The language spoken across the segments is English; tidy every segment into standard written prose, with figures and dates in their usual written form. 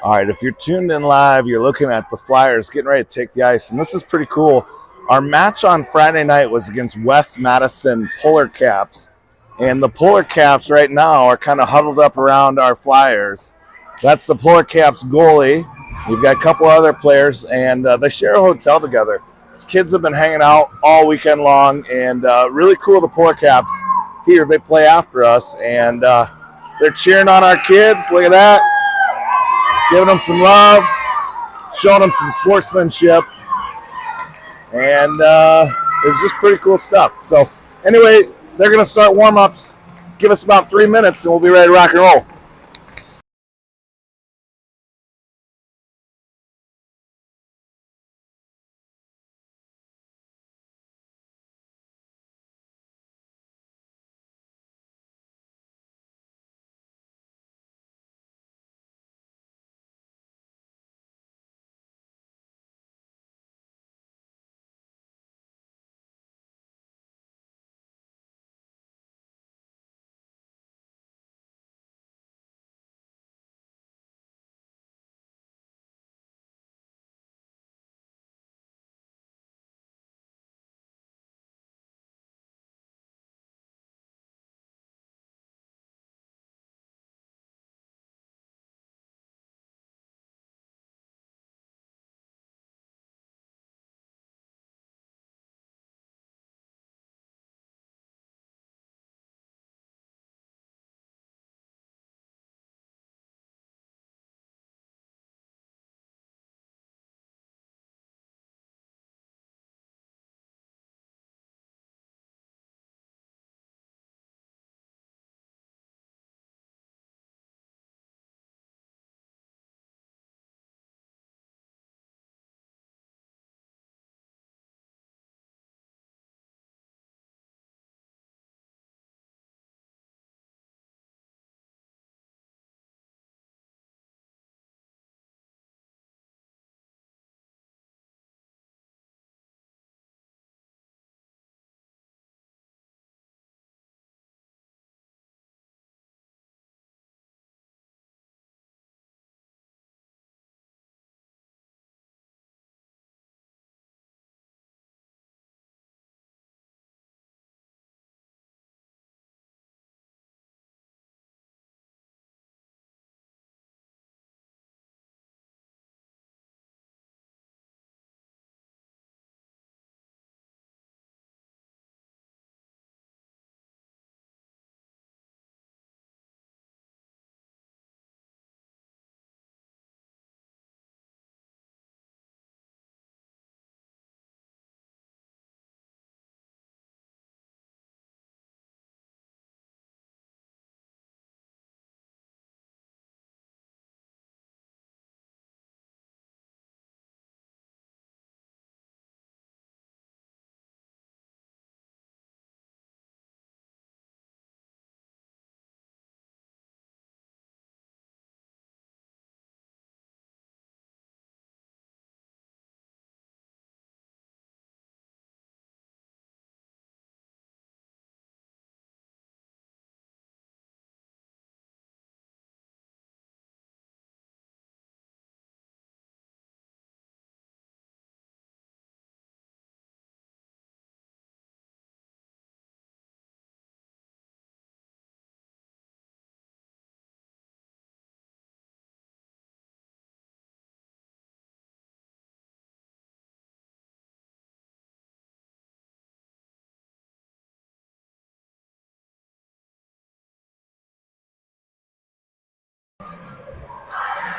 All right, if you're tuned in live, you're looking at the Flyers getting ready to take the ice, and this is pretty cool. Our match on Friday night was against West Madison Polar Caps, and the Polar Caps right now are kind of huddled up around our Flyers. That's the Polar Caps goalie. We've got a couple other players, and they share a hotel together. These kids have been hanging out all weekend long, and really cool. The Polar Caps here, they play after us, and they're cheering on our kids. Look at that. Giving them some love, showing them some sportsmanship, and it's just pretty cool stuff. So anyway, they're going to start warm-ups. Give us about 3 minutes, and we'll be ready to rock and roll.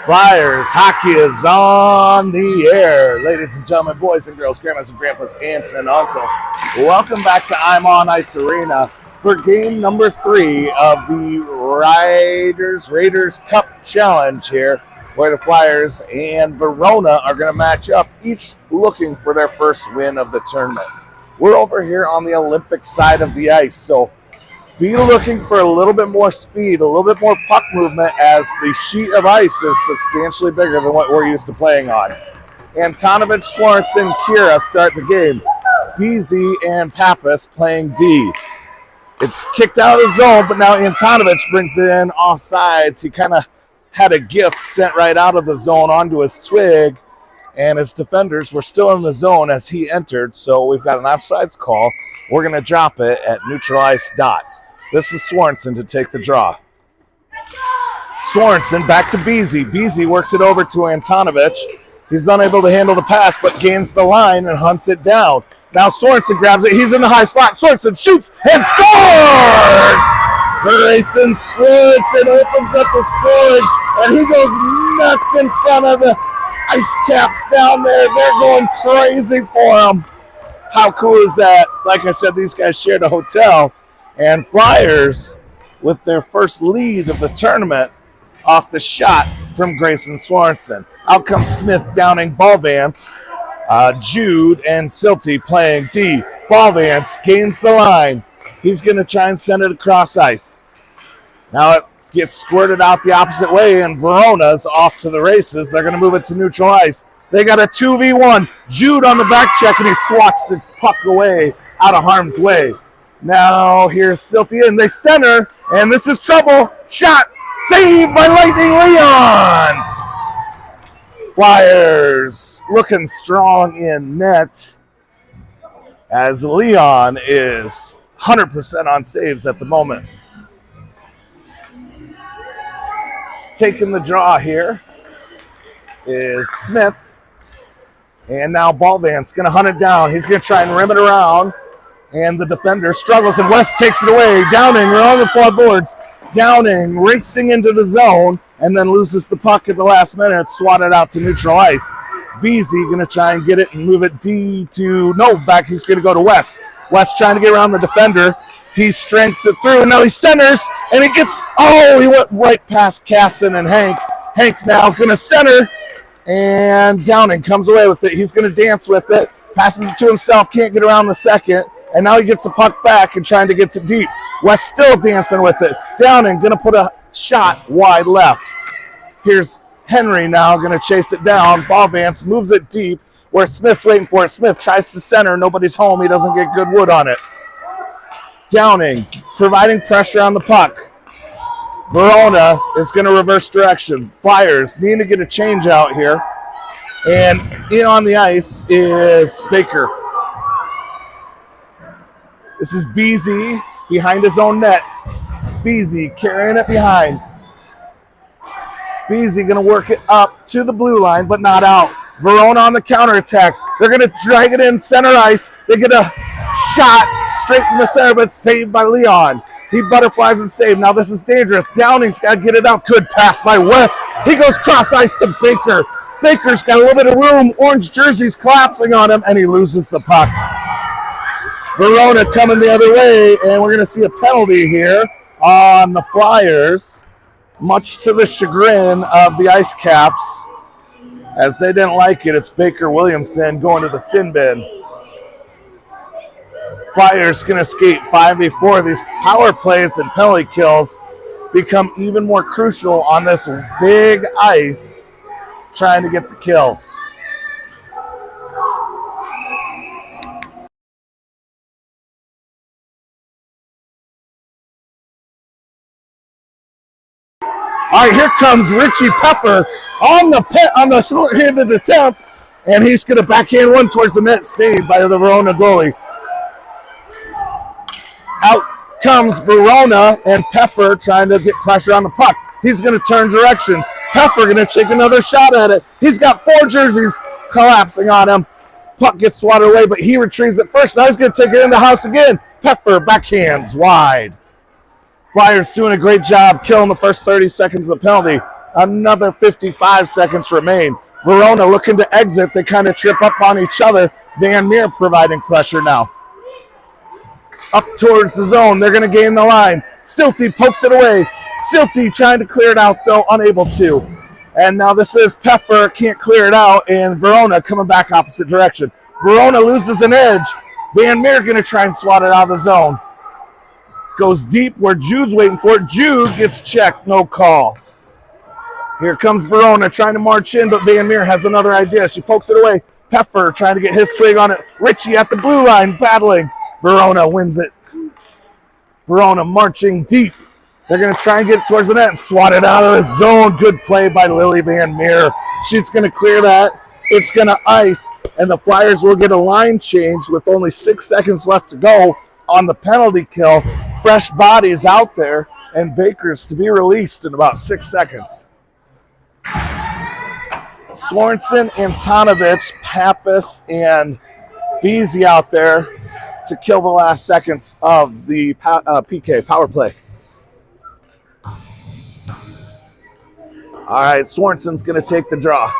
Flyers hockey is on the air. Ladies and gentlemen, boys and girls, grandmas and grandpas, aunts and uncles, welcome back to I'm On Ice Arena for game number 3 of the Raiders Cup Challenge here, where the Flyers and Verona are going to match up, each looking for their first win of the tournament. We're over here on the Olympic side of the ice, so be looking for a little bit more speed, a little bit more puck movement, as the sheet of ice is substantially bigger than what we're used to playing on. Antonovich, Sorensen, Kira start the game. BZ and Pappas playing D. It's kicked out of the zone, but now Antonovich brings it in off sides. He kind of had a gift sent right out of the zone onto his twig, and his defenders were still in the zone as he entered, so we've got an offsides call. We're going to drop it at neutral ice dot. This is Swanson to take the draw. Swanson back to Beasy. Beasy works it over to Antonovich. He's unable to handle the pass, but gains the line and hunts it down. Now Swanson grabs it. He's in the high slot. Swanson shoots and scores! Grayson Swanson opens up the scoring, and he goes nuts in front of the Ice Caps down there. They're going crazy for him. How cool is that? Like I said, these guys shared a hotel, and Flyers, with their first lead of the tournament, off the shot from Grayson Swanson. Out comes Smith, Downing, Ballvance, Jude, and Silty playing D. Ballvance gains the line. He's going to try and send it across ice. Now it gets squirted out the opposite way, and Verona's off to the races. They're going to move it to neutral ice. They got a 2v1. Jude on the back check, and he swats the puck away out of harm's way. Now here's Silty, and they center, and this is trouble. Shot. Saved by Lightning Leon. Flyers looking strong in net as Leon is 100% on saves at the moment. Taking the draw here is Smith. And now Ballvance going to hunt it down. He's going to try and rim it around. And the defender struggles, and West takes it away. Downing, we're on the floorboards. Downing racing into the zone and then loses the puck at the last minute, swatted out to neutral ice. Beasy going to try and get it and move it back. He's going to go to West. West trying to get around the defender. He strengths it through. Now he centers, and he went right past Casson and Hank. Hank now going to center, and Downing comes away with it. He's going to dance with it, passes it to himself, can't get around the second, and now he gets the puck back and trying to get to deep. West still dancing with it. Downing going to put a shot wide left. Here's Henry now going to chase it down. Ballvance moves it deep where Smith's waiting for it. Smith tries to center. Nobody's home. He doesn't get good wood on it. Downing providing pressure on the puck. Verona is going to reverse direction. Flyers need to get a change out here. And in on the ice is Baker. This is Beasy behind his own net. Beasy carrying it behind. Beasy going to work it up to the blue line, but not out. Verona on the counterattack. They're going to drag it in center ice. They get a shot straight from the center, but saved by Leon. He butterflies and saved. Now this is dangerous. Downing's got to get it out. Good pass by West. He goes cross ice to Baker. Baker's got a little bit of room. Orange jersey's collapsing on him, and he loses the puck. Verona coming the other way, and we're going to see a penalty here on the Flyers, much to the chagrin of the Ice Caps. As they didn't like it, it's Baker Williamson going to the sin bin. Flyers going to skate 5v4. These power plays and penalty kills become even more crucial on this big ice, trying to get the kills. All right, here comes Richie Peffer on the short-handed attempt, and he's going to backhand one towards the net, saved by the Verona goalie. Out comes Verona, and Peffer trying to get pressure on the puck. He's going to turn directions. Peffer going to take another shot at it. He's got 4 jerseys collapsing on him. Puck gets swatted away, but he retrieves it first. Now he's going to take it in the house again. Peffer backhands wide. Flyers doing a great job killing the first 30 seconds of the penalty. Another 55 seconds remain. Verona looking to exit. They kind of trip up on each other. Van Meer providing pressure now. Up towards the zone. They're going to gain the line. Silty pokes it away. Silty trying to clear it out, though unable to. And now this is Peffer, can't clear it out, and Verona coming back opposite direction. Verona loses an edge. Van Meer going to try and swat it out of the zone. Goes deep where Jude's waiting for it. Jude gets checked, no call. Here comes Verona trying to march in, but Van Meer has another idea. She pokes it away. Peffer trying to get his twig on it. Richie at the blue line battling. Verona wins it. Verona marching deep They're going to try and get it towards the net and swat it out of the zone. Good play by Lily Van Meer. She's going to clear that. It's going to ice, and the Flyers will get a line change with only 6 seconds left to go on the penalty kill. Fresh bodies out there, and Baker's to be released in about 6 seconds. Sorensen, Antonovich, Pappas, and Beasy out there to kill the last seconds of the PK, power play. All right, Sorensen's going to take the draw.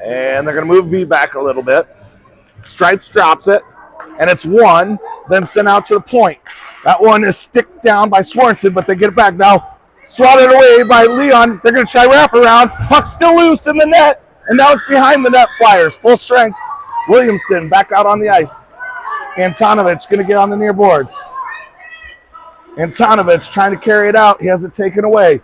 And they're going to move V back a little bit. Stripes drops it, and it's one, then sent out to the point. That one is sticked down by Sorensen, but they get it back now. Swatted away by Leon. They're going to try wrap around. Puck's still loose in the net, and now it's behind the net. Flyers, full strength. Williamson back out on the ice. Antonovich going to get on the near boards. Antonovich trying to carry it out. He has it taken away.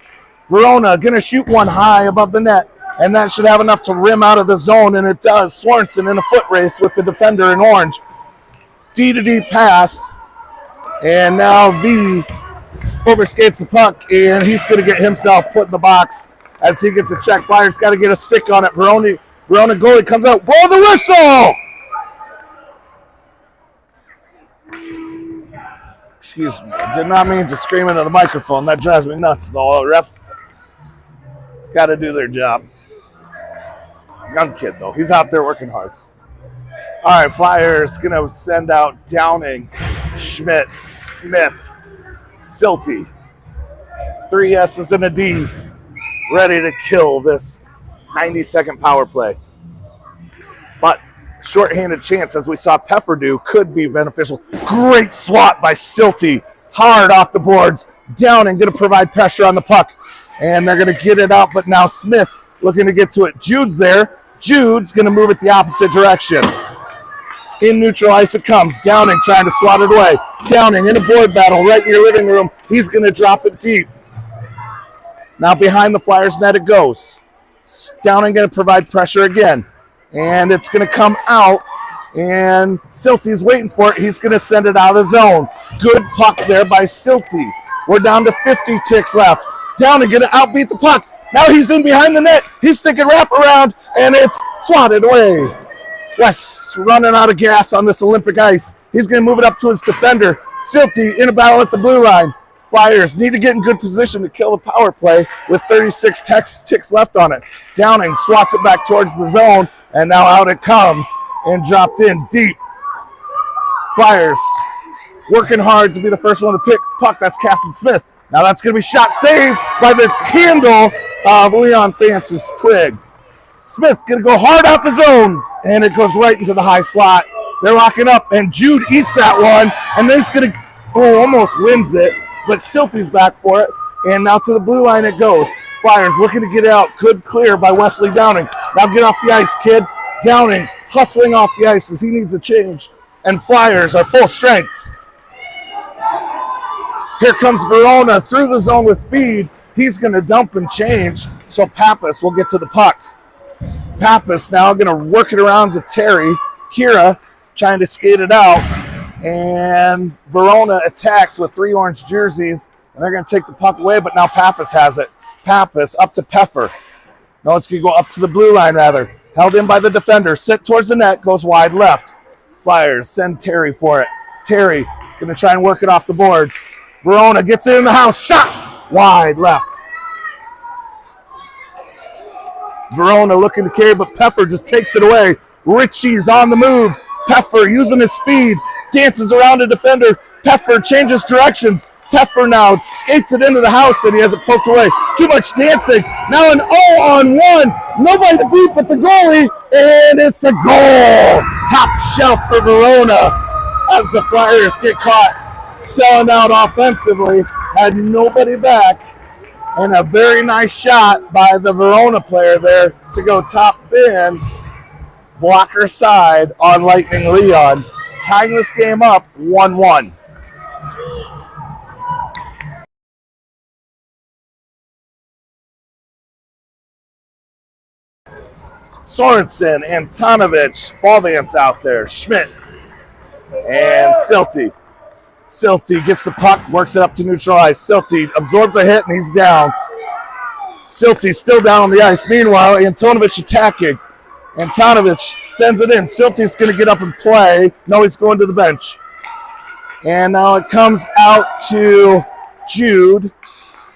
Verona going to shoot one high above the net, and that should have enough to rim out of the zone, and it does. Sorensen in a foot race with the defender in orange. D-to-D pass, and now V overskates the puck, and he's going to get himself put in the box as he gets a check. Flyers got to get a stick on it. Verona goalie comes out. Blow the whistle! Excuse me. I did not mean to scream into the microphone. That drives me nuts, though. The refs got to do their job. Young kid, though. He's out there working hard. All right, Flyers going to send out Downing, Schmidt, Smith, Silty. 3 S's and a D. Ready to kill this 90-second power play. But shorthanded chance, as we saw Peffer do, could be beneficial. Great swat by Silty. Hard off the boards. Downing going to provide pressure on the puck. And they're going to get it out, but now Smith looking to get to it. Jude's there. Jude's going to move it the opposite direction. In neutral ice it comes. Downing trying to swat it away. Downing in a board battle right in your living room. He's going to drop it deep. Now behind the Flyers net it goes. Downing going to provide pressure again. And it's going to come out, and Silty's waiting for it. He's going to send it out of the zone. Good puck there by Silty. We're down to 50 ticks left. Downing going to outbeat the puck. Now he's in behind the net. He's thinking wrap around, and it's swatted away. Wes running out of gas on this Olympic ice. He's going to move it up to his defender. Silty in a battle at the blue line. Flyers need to get in good position to kill the power play with 36 ticks left on it. Downing swats it back towards the zone. And now out it comes and dropped in deep. Flyers working hard to be the first one to pick puck. That's Casson Smith. Now that's going to be shot saved by the handle of Leon Francis Twig. Smith going to go hard out the zone, and it goes right into the high slot. They're locking up, and Jude eats that one, and then he's going to almost wins it, but Silty's back for it, and now to the blue line it goes. Flyers looking to get out. Good clear by Wesley Downing. Now get off the ice, kid. Downing hustling off the ice as he needs a change. And Flyers are full strength. Here comes Verona through the zone with speed. He's going to dump and change, so Pappas will get to the puck. Pappas now going to work it around to Terry. Kira trying to skate it out. And Verona attacks with 3 orange jerseys. And they're going to take the puck away, but now Pappas has it. Pappas up to Peffer. No, it's going to go up to the blue line, rather. Held in by the defender. Sent towards the net. Goes wide left. Flyers send Terry for it. Terry going to try and work it off the boards. Verona gets it in the house. Shot! Wide left. Verona looking to carry, but Peffer just takes it away. Ritchie's on the move. Peffer using his speed. Dances around a defender. Peffer changes directions. Peffer now skates it into the house, and he has it poked away. Too much dancing. Now an 0-on-1. Nobody to beat but the goalie, and it's a goal. Top shelf for Verona as the Flyers get caught selling out offensively. Had nobody back, and a very nice shot by the Verona player there to go top bin. Blocker side on Lightning Leon. Tying this game up 1-1. Sorensen, Antonovich, Ballvance out there, Schmidt, and Silty. Silty gets the puck, works it up to neutral ice. Silty absorbs a hit, and he's down. Silty still down on the ice. Meanwhile, Antonovich attacking. Antonovich sends it in. Silty's going to get up and play. No, he's going to the bench. And now it comes out to Jude.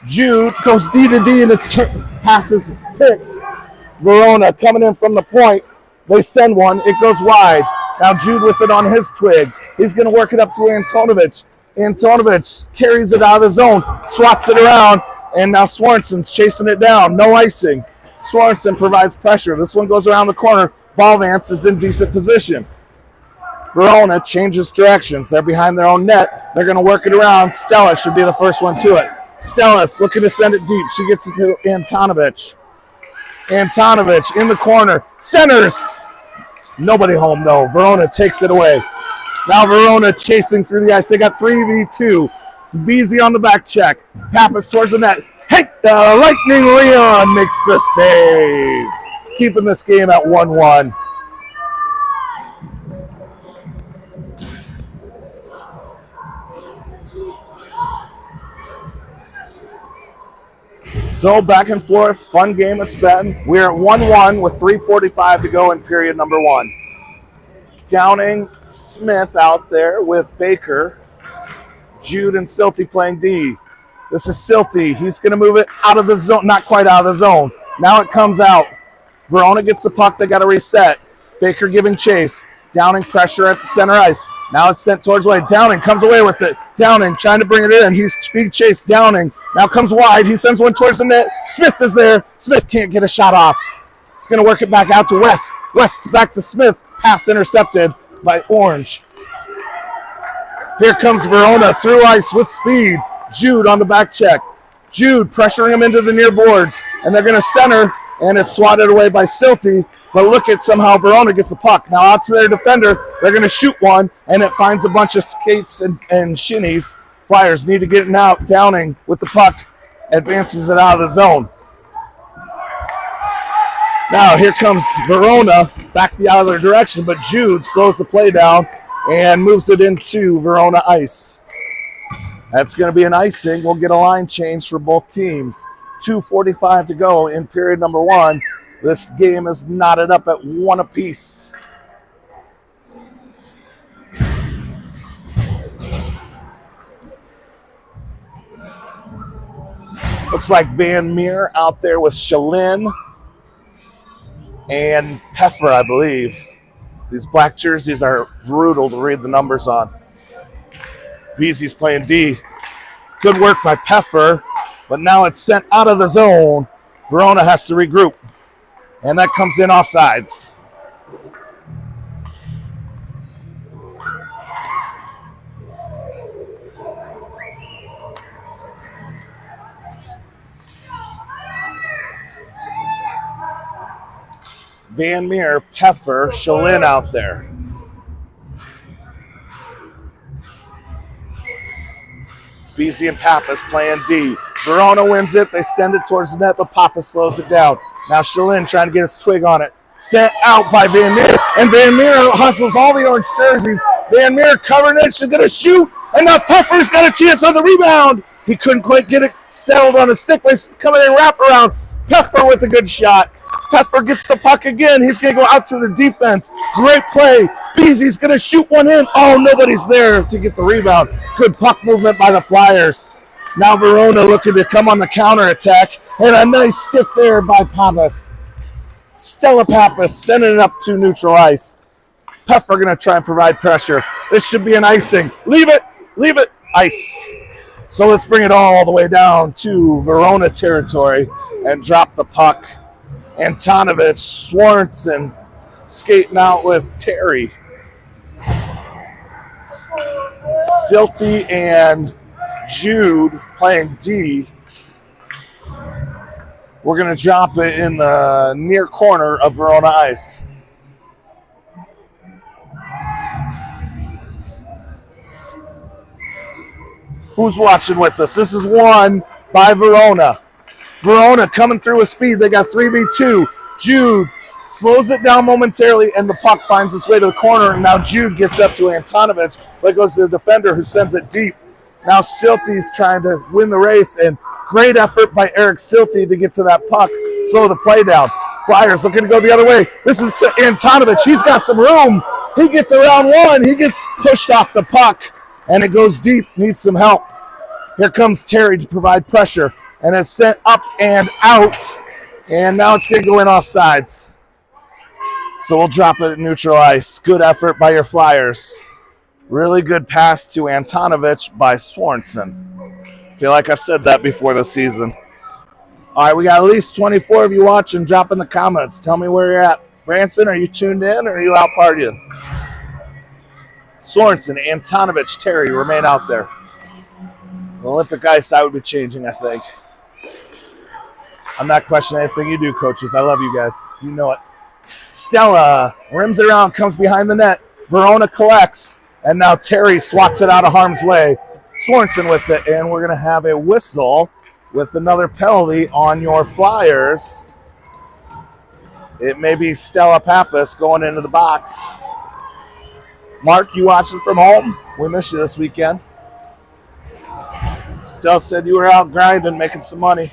Jude goes D to D, and its passes picked. Verona coming in from the point. They send one. It goes wide. Now Jude with it on his twig. He's going to work it up to Antonovich. Antonovich carries it out of the zone, swats it around, and now Swansen's chasing it down. No icing. Swansen provides pressure. This one goes around the corner. Ballvance is in decent position. Verona changes directions. They're behind their own net. They're going to work it around. Stella should be the first one to it. Stella's looking to send it deep. She gets it to Antonovich. Antonovich in the corner. Centers. Nobody home, though. Verona takes it away. Now Verona chasing through the ice. They got 3v2. It's Beasy on the back check. Pappas towards the net. Hey, Lightning Leon makes the save. Keeping this game at 1-1. So back and forth, fun game it's been. We're at 1-1 with 3:45 to go in period number 1. Downing, Smith out there with Baker. Jude and Silty playing D. This is Silty. He's going to move it out of the zone, not quite out of the zone. Now it comes out. Verona gets the puck. They got to reset. Baker giving chase. Downing pressure at the center ice. Now it's sent towards wide. Downing comes away with it. Downing trying to bring it in. He's being chased. Downing now comes wide. He sends one towards the net. Smith is there. Smith can't get a shot off. He's going to work it back out to West. West back to Smith. Pass intercepted by Orange. Here comes Verona through ice with speed. Jude on the back check. Jude pressuring him into the near boards. And they're going to center. And it's swatted away by Silty. But look at somehow Verona gets the puck. Now out to their defender. They're going to shoot one. And it finds a bunch of skates and shinnies. Flyers need to get it out. Downing with the puck. Advances it out of the zone. Now here comes Verona back the other direction. But Jude slows the play down and moves it into Verona ice. That's going to be an icing. We'll get a line change for both teams. 2:45 to go in period number 1. This game is knotted up at 1 apiece. Looks like Van Meer out there with Shalin and Peffer, I believe. These black jerseys are brutal to read the numbers on. Beasy's playing D. Good work by Peffer, but now it's sent out of the zone. Verona has to regroup, and that comes in offsides. Van Meer, Peffer, Shalin out there. Beasy and Pappas playing D. Verona wins it. They send it towards the net, but Pappas slows it down. Now Shalin trying to get his twig on it. Sent out by Van Meer, and Van Meer hustles all the orange jerseys. Van Meer covering it. She's going to shoot, and now Peffer's got a chance on the rebound. He couldn't quite get it settled on a stick, but he's coming in wrap around. Peffer with a good shot. Peffer gets the puck again. He's going to go out to the defense. Great play. Beasy's going to shoot one in. Oh, nobody's there to get the rebound. Good puck movement by the Flyers. Now Verona looking to come on the counterattack. And a nice stick there by Pappas. Stella Pappas sending it up to neutral ice. Peffer going to try and provide pressure. This should be an icing. Leave it. Ice. So let's bring it all the way down to Verona territory and drop the puck. Antonovich, Swanson skating out with Terry. Silty and Jude playing D. We're going to drop it in the near corner of Verona ice. Who's watching with us? This is won by Verona. Verona coming through with speed. They got 3v2. Jude slows it down momentarily, and the puck finds its way to the corner, and now Jude gets up to Antonovich, but it goes to the defender who sends it deep. Now Silty's trying to win the race, and great effort by Eric Silty to get to that puck, slow the play down. Flyers looking to go the other way. This is to Antonovich. He's got some room. He gets around one. He gets pushed off the puck, and it goes deep. Needs some help. Here comes Terry to provide pressure, and is sent up and out, and now it's going to go in offsides. So we'll drop it at neutral ice. Good effort by your Flyers. Really good pass to Antonovich by Swanson. I feel like I've said that before this season. All right, we got at least 24 of you watching. Drop in the comments. Tell me where you're at. Branson, are you tuned in or are you out partying? Sorensen, Antonovich, Terry remain out there. The Olympic ice I would be changing, I think. I'm not questioning anything you do, coaches. I love you guys. You know it. Stella rims it around, comes behind the net. Verona collects, and now Terry swats it out of harm's way. Sorensen with it, and we're going to have a whistle with another penalty on your Flyers. It may be Stella Pappas going into the box. Mark, you watching from home? We missed you this weekend. Stella said you were out grinding, making some money.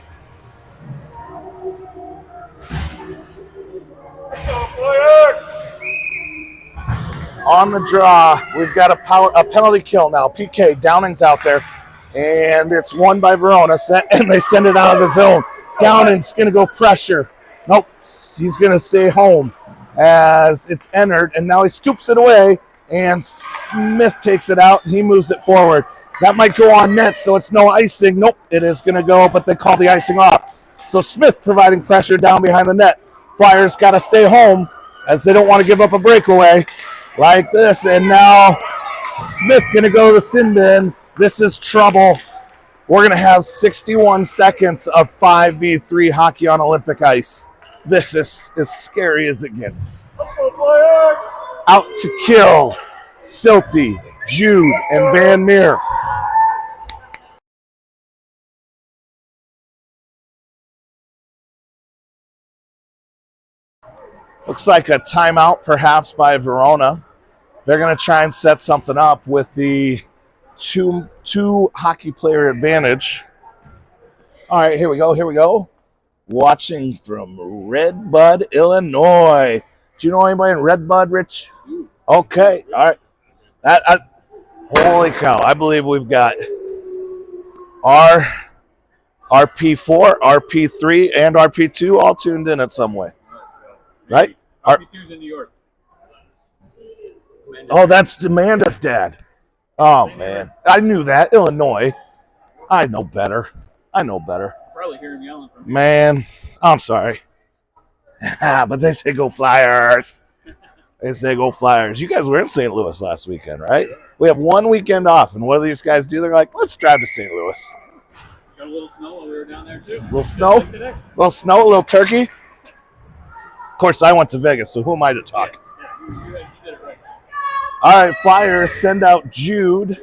On the draw, we've got a penalty kill now. PK, Downing's out there, and it's won by Verona, and they send it out of the zone. Downing's going to go pressure. Nope, he's going to stay home as it's entered, and now he scoops it away, and Smith takes it out, and he moves it forward. That might go on net, so it's no icing. Nope, it is going to go, but they call the icing off. So Smith providing pressure down behind the net. Flyers got to stay home as they don't want to give up a breakaway like this, and now Smith going to go to the sin bin. This is trouble. We're going to have 61 seconds of 5v3 hockey on Olympic ice. This is as scary as it gets. Out to kill, Silty, Jude, and Van Meer. Looks like a timeout perhaps by Verona. They're going to try and set something up with the two hockey player advantage. All right, here we go. Watching from Red Bud, Illinois. Do you know anybody in Red Bud, Rich? Okay, all right. Holy cow, I believe we've got our RP4, RP3, and RP2 all tuned in at some way. Right? RP2's in New York. Oh, that's Amanda's dad. Oh, man. I knew that. Illinois. I know better. Probably hear him yelling from here. Man, I'm sorry. But they say go Flyers. You guys were in St. Louis last weekend, right? We have one weekend off, and what do these guys do? They're like, let's drive to St. Louis. Got a little snow while we were down there, too. A little snow? Like today. A little snow, a little turkey? Of course, I went to Vegas, so who am I to talk? Yeah, you did it right. All right, Flyers send out Jude,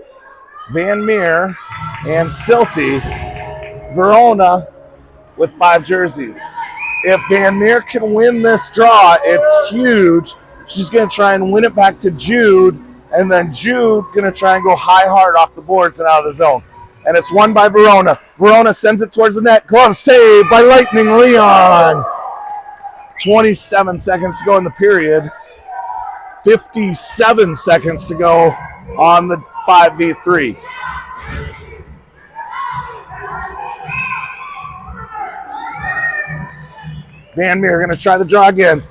Van Meer, and Silty. Verona with 5 jerseys. If Van Meer can win this draw, it's huge. She's going to try and win it back to Jude, and then Jude going to try and go hard off the boards and out of the zone. And it's won by Verona. Verona sends it towards the net. Glove save by Lightning Leon. 27 seconds to go in the period. 57 seconds to go on the 5v3. Van Meer going to try the draw again.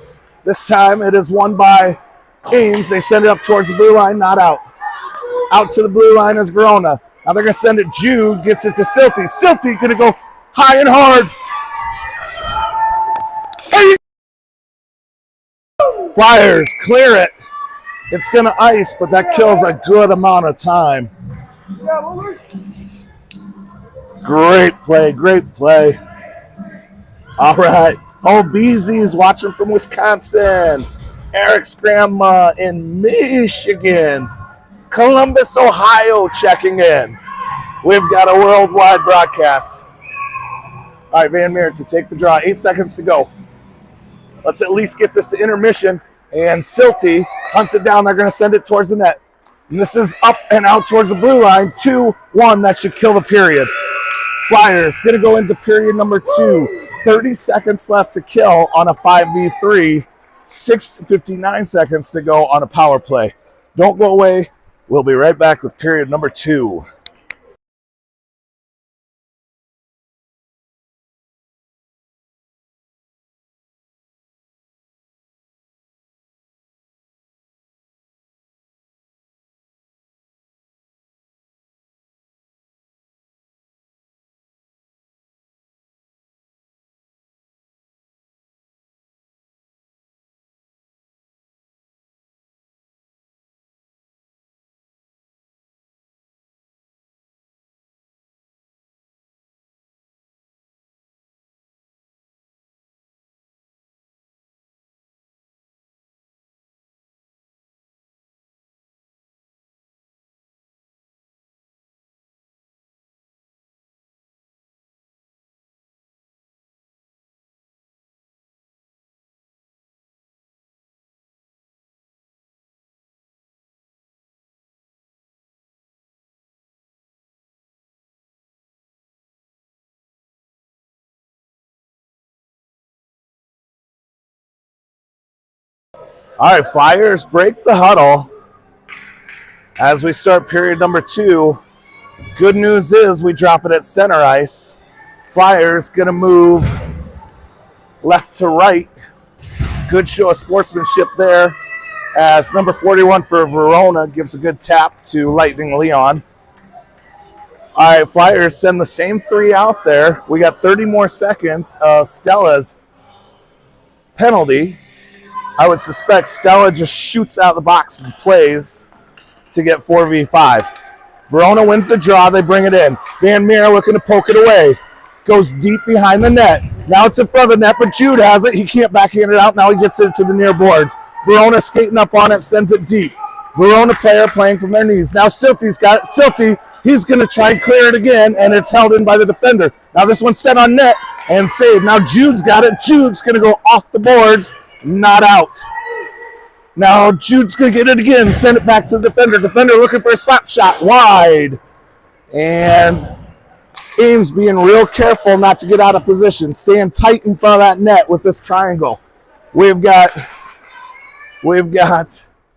This time it is won by Ames. They send it up towards the blue line, not out. Out to the blue line is Verona. Now they're going to send it. Jude gets it to Silty. Silty going to go high and hard. Hey! Flyers clear it. It's going to ice, but that kills a good amount of time. Great play. All right. Oh, Beezy's watching from Wisconsin. Eric's grandma in Michigan. Columbus, Ohio checking in. We've got a worldwide broadcast. All right, Van Meer to take the draw. 8 seconds to go. Let's at least get this to intermission. And Silty hunts it down. They're going to send it towards the net. And this is up and out towards the blue line. 2-1. That should kill the period. Flyers going to go into period number 2. 30 seconds left to kill on a 5v3. 59 seconds to go on a power play. Don't go away. We'll be right back with period number 2. All right, Flyers break the huddle as we start period number 2. Good news is we drop it at center ice. Flyers going to move left to right. Good show of sportsmanship there as number 41 for Verona gives a good tap to Lightning Leon. All right, Flyers send the same 3 out there. We got 30 more seconds of Stella's penalty. I would suspect Stella just shoots out the box and plays to get 4v5. Verona wins the draw. They bring it in. Van Meer looking to poke it away. Goes deep behind the net. Now it's in front of the net, but Jude has it. He can't backhand it out. Now he gets it to the near boards. Verona skating up on it, sends it deep. Verona player playing from their knees. Now Silty's got it. Silty, he's going to try and clear it again, and it's held in by the defender. Now this one's set on net and saved. Now Jude's got it. Jude's going to go off the boards. Not out. Now Jude's going to get it again, send it back to the defender. Defender looking for a slap shot wide. And Ames being real careful not to get out of position. Staying tight in front of that net with this triangle. We've got, I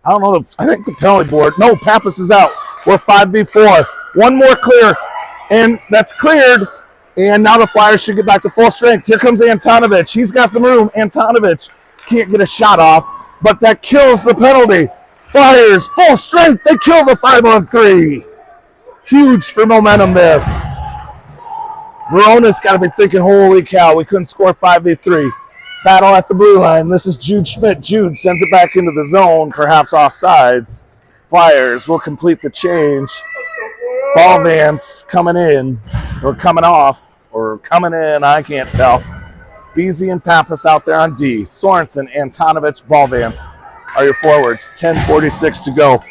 don't know, I think the penalty board. No, Pappas is out. We're 5v4. One more clear. And that's cleared. And now the Flyers should get back to full strength. Here comes Antonovich. He's got some room. Antonovich can't get a shot off, but that kills the penalty. Flyers, full strength. They kill the 5-on-3. Huge for momentum there. Verona's got to be thinking, holy cow, we couldn't score 5v3. Battle at the blue line. This is Jude Schmidt. Jude sends it back into the zone, perhaps offsides. Flyers will complete the change. Ball Vance coming in, or coming off, or coming in, I can't tell. Beasy and Pappas out there on D. Sorensen, Antonovich, Ball Vance are your forwards. 10:46 to go.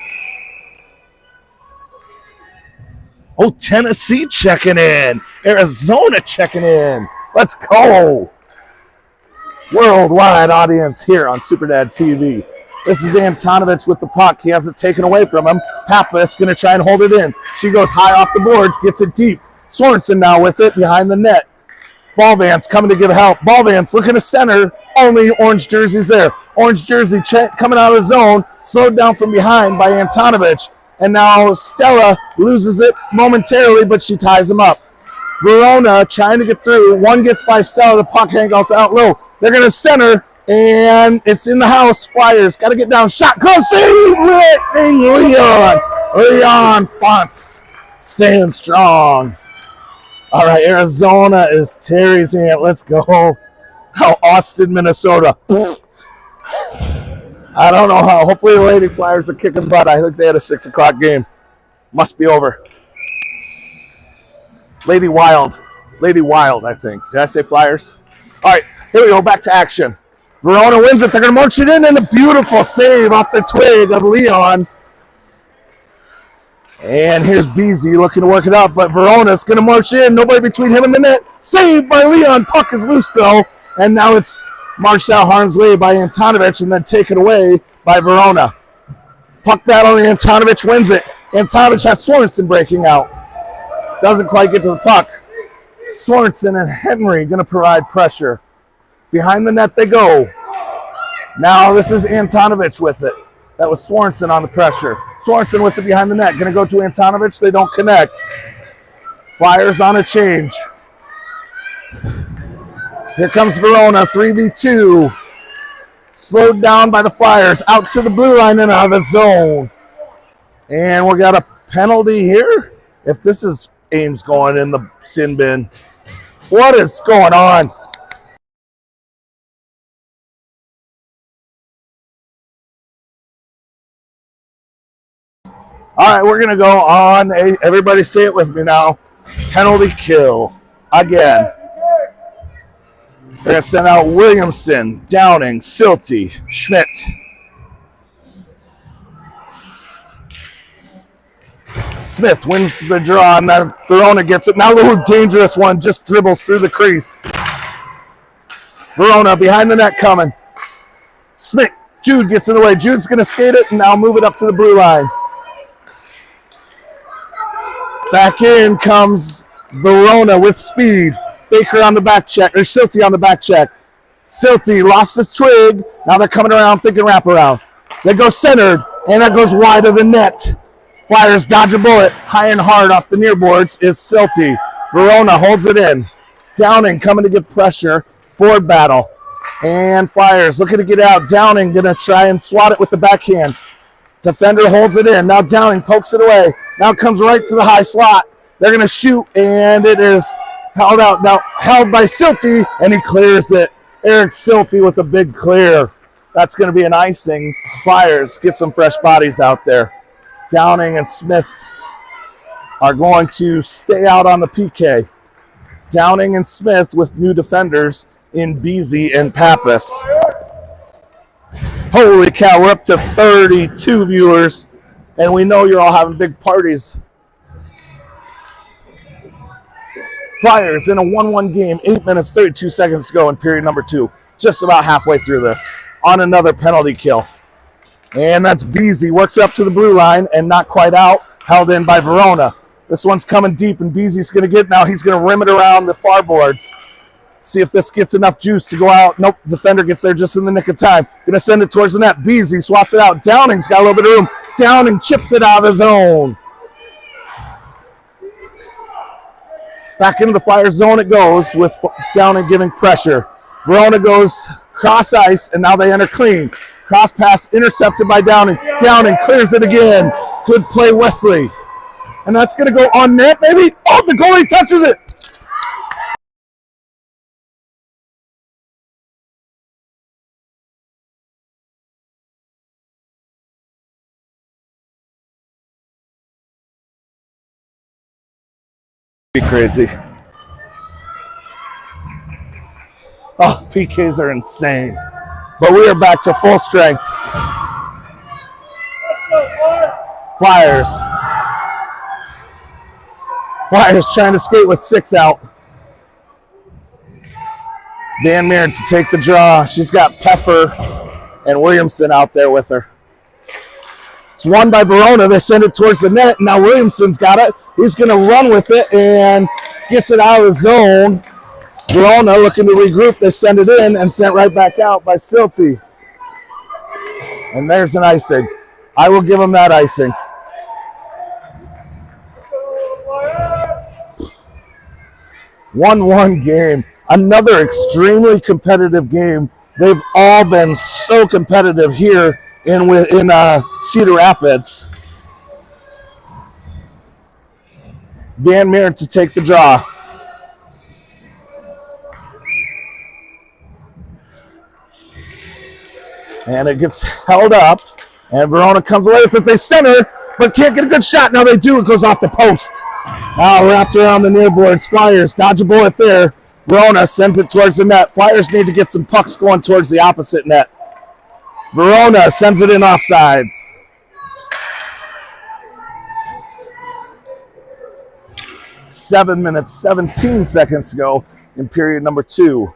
Oh, Tennessee checking in. Arizona checking in. Let's go. Worldwide audience here on SuperDad TV. This is Antonovich with the puck. He has it taken away from him. Pappas going to try and hold it in. She goes high off the boards, gets it deep. Sorensen now with it behind the net. Ball Vance coming to give help. Ball Vance looking to center. Only orange jersey's there. Orange jersey coming out of the zone. Slowed down from behind by Antonovich. And now Stella loses it momentarily, but she ties him up. Verona trying to get through. One gets by Stella. The puck goes out low. They're going to center, and it's in the house. Flyers got to get down. Shot close. Save! Lightning Leon. Leon Fonts staying strong. All right, Arizona is Terry's hand. Let's go. Oh, Austin, Minnesota. I don't know how. Hopefully the Lady Flyers are kicking butt. I think they had a 6 o'clock game. Must be over. Lady Wild, I think. Did I say Flyers? All right, here we go. Back to action. Verona wins it. They're going to march it in, and a beautiful save off the twig of Leon. And here's Beasy looking to work it up, but Verona's going to march in. Nobody between him and the net. Saved by Leon. Puck is loose, though. And now it's Marcel Harmsley by Antonovich, and then taken away by Verona. Puck battle, and Antonovich wins it. Antonovich has Sorensen breaking out. Doesn't quite get to the puck. Sorensen and Henry going to provide pressure. Behind the net they go. Now this is Antonovich with it. That was Sorensen on the pressure. Sorensen with it behind the net. Going to go to Antonovich. They don't connect. Flyers on a change. Here comes Verona, 3v2. Slowed down by the Flyers. Out to the blue line and out of the zone. And we got a penalty here. If this is Ames going in the sin bin. What is going on? All right, we're going to go on. Everybody say it with me now. Penalty kill. Again. We're going to send out Williamson, Downing, Silty, Schmidt. Smith wins the draw, and then Verona gets it. Now a little dangerous one, just dribbles through the crease. Verona behind the net coming. Smith, Jude gets in the way. Jude's going to skate it, and now move it up to the blue line. Back in comes Verona with speed. Baker on the back check, or Silty on the back check. Silty lost his twig. Now they're coming around thinking wraparound. They go centered, and that goes wide of the net. Flyers dodge a bullet. High and hard off the near boards is Silty. Verona holds it in. Downing coming to get pressure. Board battle. And Flyers looking to get out. Downing going to try and swat it with the backhand. Defender holds it in. Now Downing pokes it away. Now it comes right to the high slot. They're going to shoot, and it is held out. Now held by Silty, and he clears it. Eric Silty with a big clear. That's going to be an icing. Flyers get some fresh bodies out there. Downing and Smith are going to stay out on the PK. Downing and Smith with new defenders in Beasy and Pappas. Holy cow, we're up to 32 viewers, and we know you're all having big parties. Flyers in a 1-1 game, 8 minutes, 32 seconds to go in period number 2. Just about halfway through this on another penalty kill. And that's Beasy, works up to the blue line and not quite out, held in by Verona. This one's coming deep, and Beasy's going to get it now. He's going to rim it around the far boards. See if this gets enough juice to go out. Nope, defender gets there just in the nick of time. Going to send it towards the net. Beasy swats it out. Downing's got a little bit of room. Downing chips it out of the zone. Back into the Flyers zone it goes with Downing giving pressure. Verona goes cross ice, and now they enter clean. Cross pass intercepted by Downing. Downing clears it again. Good play, Wesley. And that's going to go on net, maybe. Oh, the goalie touches it. Crazy. Oh, PKs are insane. But we are back to full strength. Flyers. Flyers trying to skate with 6 out. Van Meer to take the draw. She's got Peffer and Williamson out there with her. It's won by Verona. They send it towards the net. Now Williamson's got it. He's going to run with it and gets it out of the zone. Verona looking to regroup. They send it in and sent right back out by Silty. And there's an icing. I will give him that icing. One game. Another extremely competitive game. They've all been so competitive here in Cedar Rapids. Van Meer to take the draw. And it gets held up, and Verona comes away with it. They center, but can't get a good shot. Now they do. It goes off the post. Now wrapped around the near boards. Flyers dodge a bullet there. Verona sends it towards the net. Flyers need to get some pucks going towards the opposite net. Verona sends it in offsides. .7 minutes, 17 seconds to go in period number 2.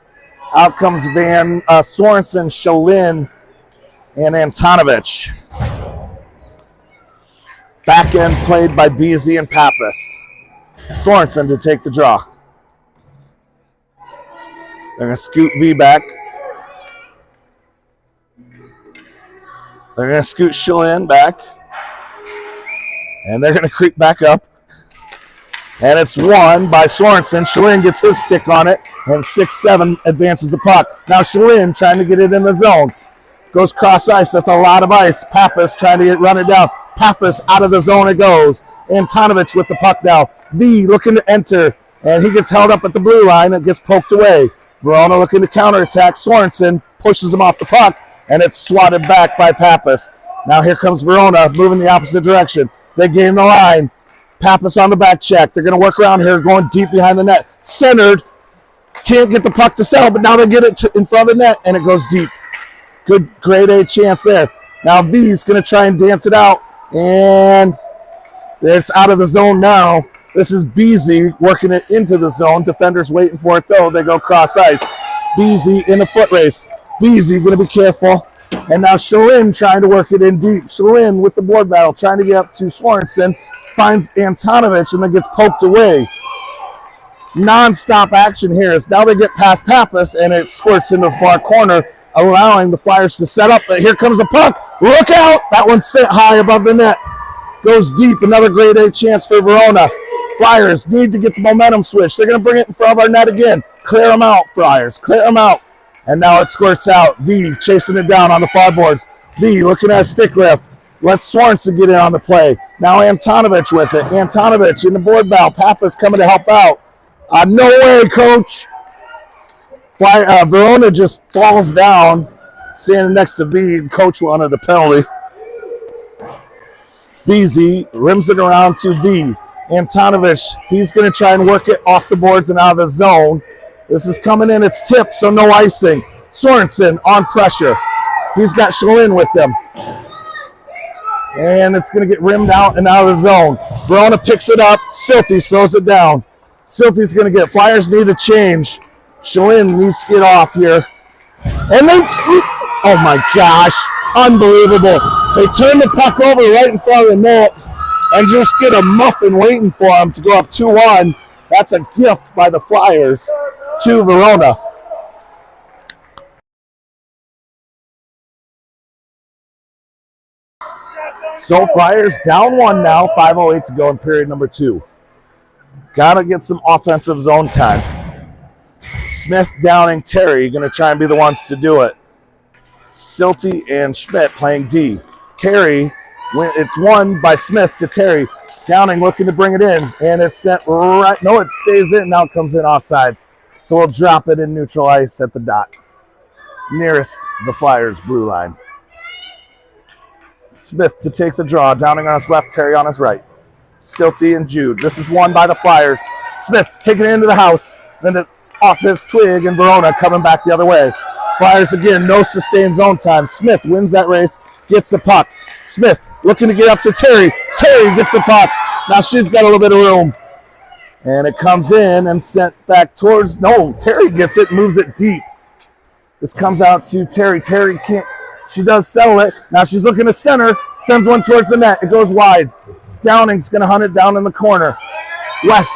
Out comes Sorensen, Shalin, and Antonovich. Back end played by Beasy and Pappas. Sorensen to take the draw. They're going to scoot V back. They're going to scoot Shalin back. And they're going to creep back up. And it's won by Sorensen. Shalin gets his stick on it. And 6-7 advances the puck. Now Shalin trying to get it in the zone. Goes cross ice. That's a lot of ice. Pappas trying to run it down. Pappas out of the zone it goes. Antonovich with the puck now. V looking to enter. And he gets held up at the blue line and gets poked away. Verona looking to counterattack. Sorensen pushes him off the puck. And it's swatted back by Pappas. Now here comes Verona moving the opposite direction. They gain the line. Pappas on the back check. They're going to work around here, going deep behind the net. Centered. Can't get the puck to settle, but now they get it in front of the net, and it goes deep. Good grade A chance there. Now V's going to try and dance it out, and it's out of the zone now. This is Beasy working it into the zone. Defenders waiting for it, though. They go cross ice. Beasy in the foot race. Beasy going to be careful. And now Shalin trying to work it in deep. Shalin with the board battle, trying to get up to Sorensen. Finds Antonovich and then gets poked away. Non-stop action here as now they get past Pappas and it squirts into the far corner, allowing the Flyers to set up. But here comes the puck. Look out! That one's set high above the net. Goes deep. Another grade A chance for Verona. Flyers need to get the momentum switch. They're going to bring it in front of our net again. Clear them out, Flyers. Clear them out. And now it squirts out. V chasing it down on the far boards. V looking at a stick lift. Let's Sorensen get in on the play. Now Antonovich with it. Antonovich in the board battle. Pappas coming to help out. No way, coach. Verona just falls down. Standing next to V. Coach wanted a penalty. BZ rims it around to V. Antonovich, he's going to try and work it off the boards and out of the zone. This is coming in. It's tipped, so no icing. Sorensen on pressure. He's got Shalin with him. And it's going to get rimmed out and out of the zone. Verona picks it up. Silty slows it down. Silty's going to get it. Flyers need a change. Shalin needs to get off here. And they, oh my gosh, unbelievable. They turn the puck over right in front of the net and just get a muffin waiting for them to go up 2-1. That's a gift by the Flyers to Verona. So Flyers down 1 now, 5:08 to go in period number 2. Gotta get some offensive zone time. Smith, Downing, Terry going to try and be the ones to do it. Silty and Schmidt playing D. Terry, it's won by Smith to Terry. Downing looking to bring it in, and it's sent right. No, it stays in. Now it comes in offsides. So we'll drop it in neutral ice at the dot, nearest the Flyers' blue line. Smith to take the draw. Downing on his left, Terry on his right. Silty and Jude. This is won by the Flyers. Smith's taking it into the house. Then it's off his twig, and Verona coming back the other way. Flyers again, no sustained zone time. Smith wins that race, gets the puck. Smith looking to get up to Terry. Terry gets the puck. Now she's got a little bit of room. And it comes in and sent back towards, no, Terry gets it, moves it deep. This comes out to Terry. Terry can't, she does settle it. Now she's looking to center, sends one towards the net. It goes wide. Downing's going to hunt it down in the corner. West,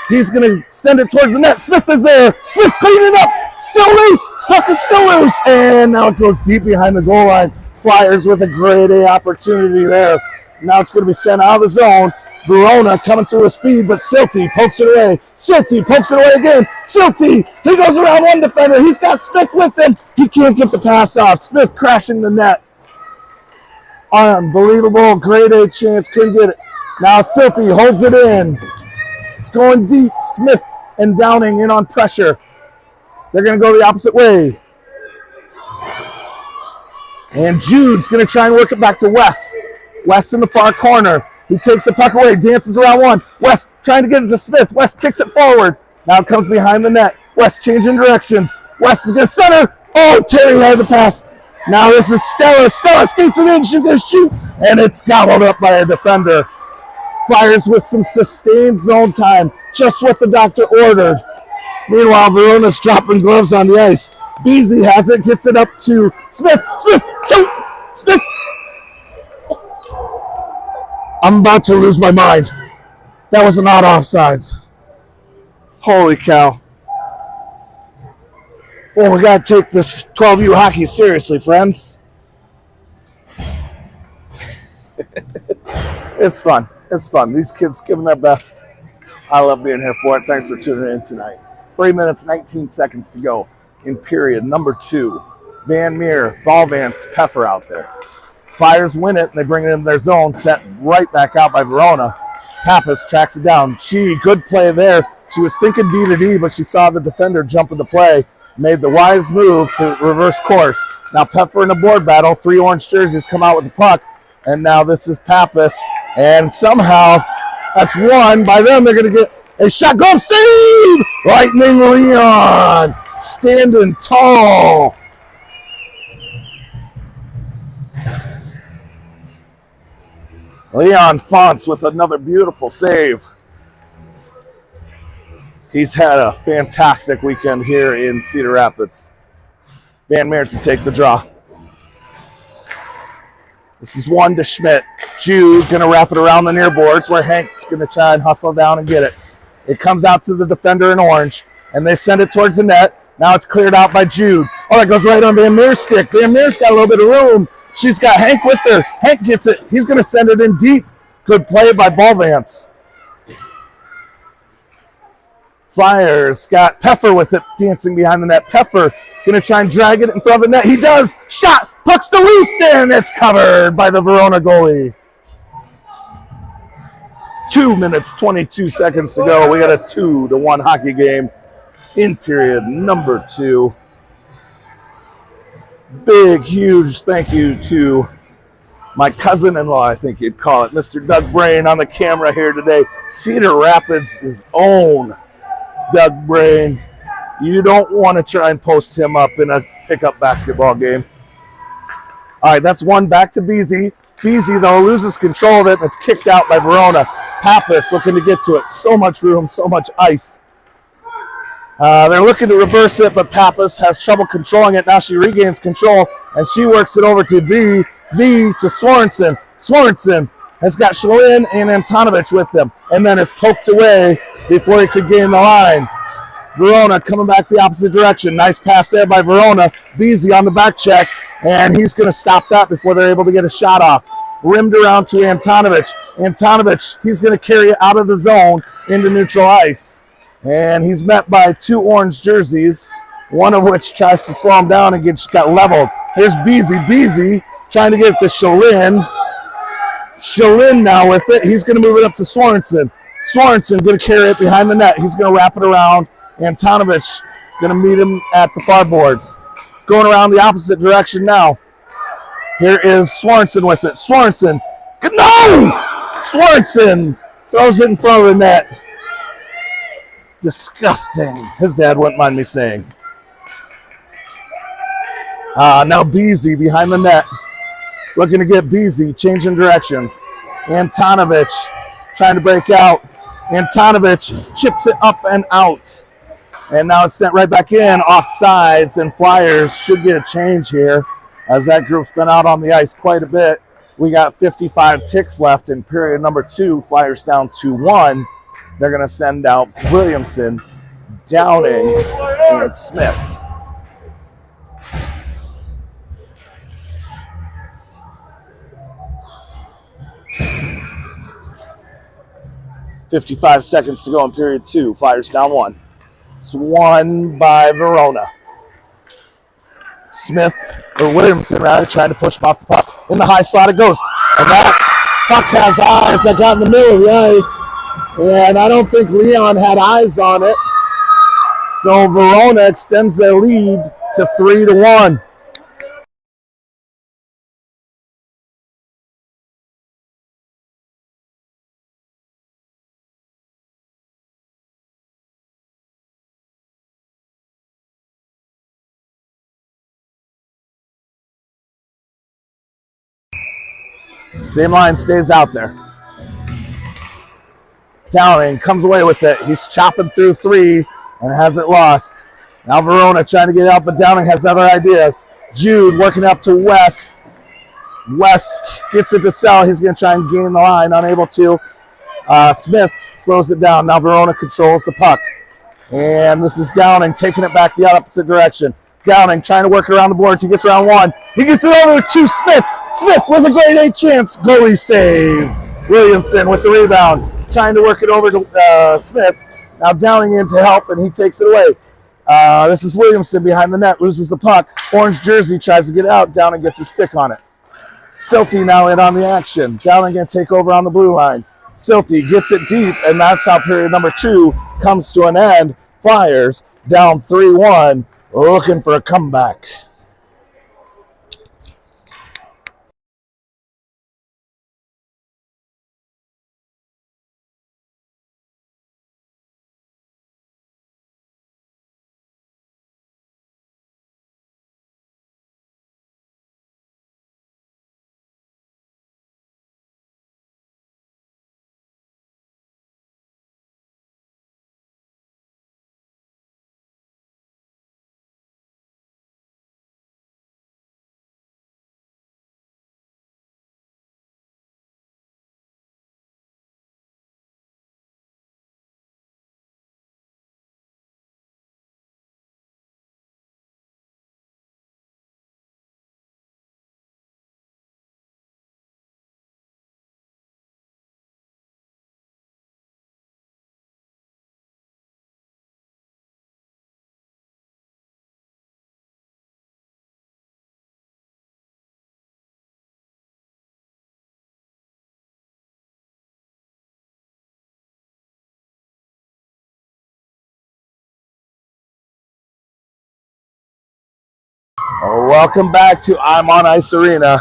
he's going to send it towards the net. Smith is there. Smith cleaning up. Still loose. Puck is still loose. And now it goes deep behind the goal line. Flyers with a grade A opportunity there. Now it's going to be sent out of the zone. Verona coming through with speed, but Silty pokes it away. Silty pokes it away again. Silty, he goes around one defender. He's got Smith with him. He can't get the pass off. Smith crashing the net. Unbelievable. Grade A chance. Couldn't get it. Now Silty holds it in. It's going deep. Smith and Downing in on pressure. They're going to go the opposite way. And Jude's going to try and work it back to West. West in the far corner. He takes the puck away, dances around one. West trying to get it to Smith. West kicks it forward. Now it comes behind the net. West changing directions. West is going to center. Oh, Terry had the pass. Now this is Stella. Stella skates it in. She's going to shoot. And it's gobbled up by a defender. Flyers with some sustained zone time. Just what the doctor ordered. Meanwhile, Verona's dropping gloves on the ice. Beasy has it, gets it up to Smith. Smith, shoot! Smith! I'm about to lose my mind. That was not offsides. Holy cow. Well, we got to take this 12U hockey seriously, friends. It's fun. It's fun. These kids giving their best. I love being here for it. Thanks for tuning in tonight. 3 minutes, 19 seconds to go in period number 2. Van Meer, Ballvance, Peffer out there. Flyers win it, and they bring it into their zone, sent right back out by Verona. Pappas tracks it down. Good play there. She was thinking D to D, but she saw the defender jump into play, made the wise move to reverse course. Now Peffer in a board battle. 3 orange jerseys come out with the puck, and now this is Pappas, and somehow that's won by them. They're going to get a shot. Go save! Lightning Leon standing tall. Leon Fonts with another beautiful save. He's had a fantastic weekend here in Cedar Rapids. Van Meer to take the draw. This is one to Schmidt. Jude going to wrap it around the near boards where Hank's going to try and hustle down and get it. It comes out to the defender in orange, and they send it towards the net. Now it's cleared out by Jude. Oh, that goes right on Van Meer's stick. Van Meer's got a little bit of room. She's got Hank with her. Hank gets it. He's going to send it in deep. Good play by Ballvance. Flyers got Peffer with it, dancing behind the net. Peffer going to try and drag it in front of the net. He does. Shot. Puck's to loose, and it's covered by the Verona goalie. 2 minutes, 22 seconds to go. We got a 2-1 hockey game in period number 2. Big, huge thank you to my cousin-in-law, I think you'd call it, Mr. Doug Brain, on the camera here today. Cedar Rapids' own Doug Brain. You don't want to try and post him up in a pickup basketball game. All right, that's one back to Beasy. Beasy, though, loses control of it, and it's kicked out by Verona. Pappas looking to get to it. So much room, so much ice. They're looking to reverse it, but Pappas has trouble controlling it. Now she regains control, and she works it over to V to Sorensen. Sorensen has got Shalin and Antonovich with them, and then it's poked away before he could gain the line. Verona coming back the opposite direction. Nice pass there by Verona. Beasy on the back check, and he's going to stop that before they're able to get a shot off. Rimmed around to Antonovich. Antonovich, he's going to carry it out of the zone into neutral ice. And he's met by 2 orange jerseys, one of which tries to slow him down and got leveled. Here's Beasy. Beasy trying to get it to Shalin. Shalin now with it. He's going to move it up to Sorensen. Sorensen going to carry it behind the net. He's going to wrap it around. Antonovich going to meet him at the far boards. Going around the opposite direction now. Here is Sorensen with it. Sorensen. No! Sorensen throws it in front of the net. Disgusting. His dad wouldn't mind me saying. Now Beasy behind the net. Looking to get Beasy, changing directions. Antonovich trying to break out. Antonovich chips it up and out. And now it's sent right back in, offsides, and Flyers should get a change here as that group's been out on the ice quite a bit. We got 55 ticks left in period number 2. Flyers down 2-1. They're going to send out Williamson, Downing, and Smith. .55 seconds to go in period 2. Flyers down 1. It's won by Verona. Smith, or Williamson rather, trying to push him off the puck. In the high slot it goes. And that puck has eyes that got in the middle of the ice. And I don't think Leon had eyes on it. So Verona extends their lead to 3-1. Same line stays out there. Downing comes away with it. He's chopping through 3. and has it lost. Now Verona trying to get out, but Downing has other ideas. Jude working up to Wes. Wes gets it to Sell. He's going to try and gain the line, unable to. Smith slows it down. Now Verona controls the puck. And this is Downing taking it back the opposite direction. Downing trying to work around the boards. He gets around one. He gets it over to Smith. Smith with a grade A chance. Goalie save. Williamson with the rebound. Trying to work it over to Smith. Now Downing in to help, and he takes it away. This is Williamson behind the net. Loses the puck. Orange jersey tries to get it out. Downing gets his stick on it. Silty now in on the action. Downing going to take over on the blue line. Silty gets it deep, and that's how period number 2 comes to an end. Flyers down 3-1, looking for a comeback. Welcome back to I'm on Ice Arena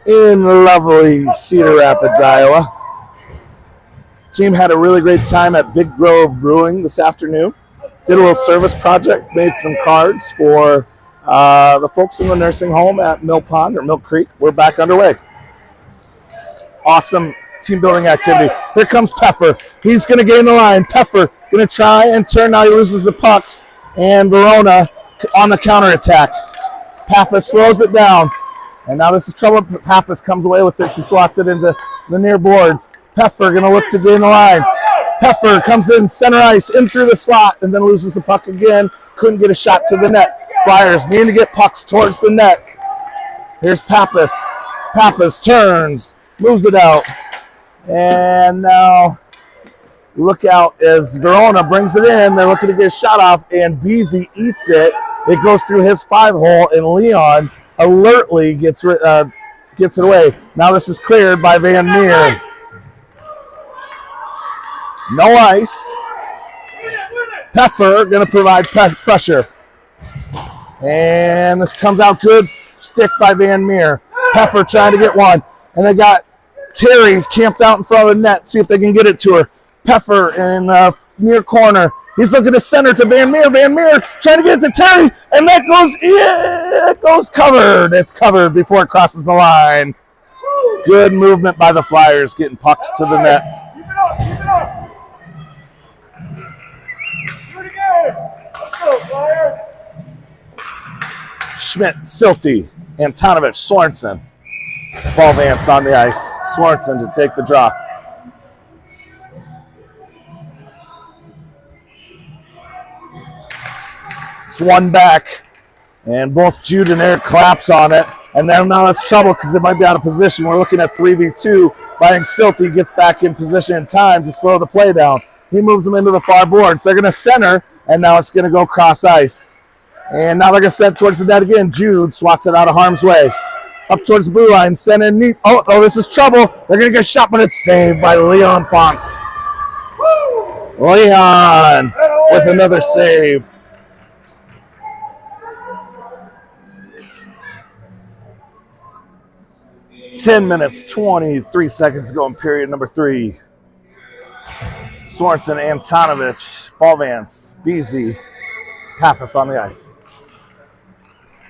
in lovely Cedar Rapids, Iowa. Team had a really great time at Big Grove Brewing this afternoon. Did a little service project, made some cards for the folks in the nursing home at Mill Pond or Mill Creek. We're back underway. Awesome team building activity. Here comes Peffer. He's going to gain the line. Peffer going to try and turn. Now he loses the puck. And Verona on the counterattack. Pappas slows it down. And now this is trouble. Pappas comes away with it. She swats it into the near boards. Peffer going to look to gain the line. Peffer comes in center ice, in through the slot, and then loses the puck again. Couldn't get a shot to the net. Flyers need to get pucks towards the net. Here's Pappas. Pappas turns, moves it out. And now look out as Verona brings it in. They're looking to get a shot off, and Beasy eats it. It goes through his 5-hole, and Leon alertly gets it away. Now this is cleared by Van Meer. No ice. Peffer going to provide pressure. And this comes out good. Stick by Van Meer. Peffer trying to get one. And they got Terry camped out in front of the net. See if they can get it to her. Peffer in the near corner. He's looking to center to Van Meer. Van Meer trying to get it to Terry. And that goes in. It goes covered. It's covered before it crosses the line. Good movement by the Flyers getting pucks to the net. Schmidt, Silty, Antonovich, Sorensen. Ball Vance on the ice. Sorensen to take the draw. It's one back, and both Jude and Eric collapse on it. And then now that's trouble because they might be out of position. We're looking at 3v2. But I think Silty gets back in position in time to slow the play down. He moves them into the far boards. They're going to center, and now it's going to go cross ice. And now they're going to send towards the net again. Jude swats it out of harm's way. Up towards the blue line, send in neat. Oh, this is trouble. They're going to get shot, but it's saved by Leon Fonts. Leon with another save. Ten minutes, 23 seconds ago in period number 3. Sorensen, Antonovich, Ball Vance, Beasy, Pappas on the ice.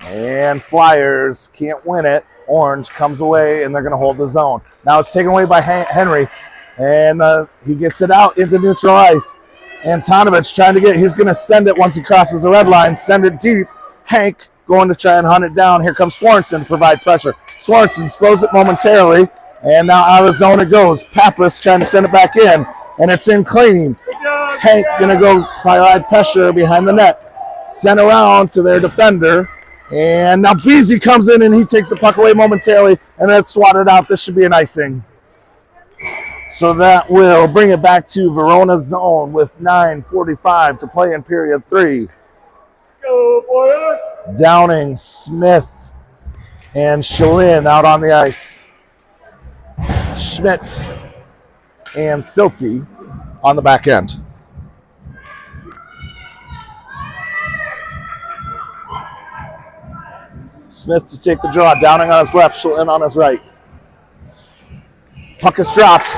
And Flyers can't win it. Orange comes away, and they're going to hold the zone. Now it's taken away by Henry, and he gets it out into neutral ice. Antonovich trying to get, he's going to send it once he crosses the red line, send it deep. Hank going to try and hunt it down. Here comes Swanson to provide pressure. Swanson slows it momentarily, and now out of the zone it goes. Pappas trying to send it back in, and it's in clean. Hank going to go provide pressure behind the net. Sent around to their defender, and now Beasy comes in and he takes the puck away momentarily, and then it's swatted out. This should be an icing. So that will bring it back to Verona's zone with 9:45 to play in period 3. Downing, Smith, and Shalin out on the ice. Schmidt and Silty on the back end. Smith to take the draw. Downing on his left, Shalin on his right. Puck is dropped.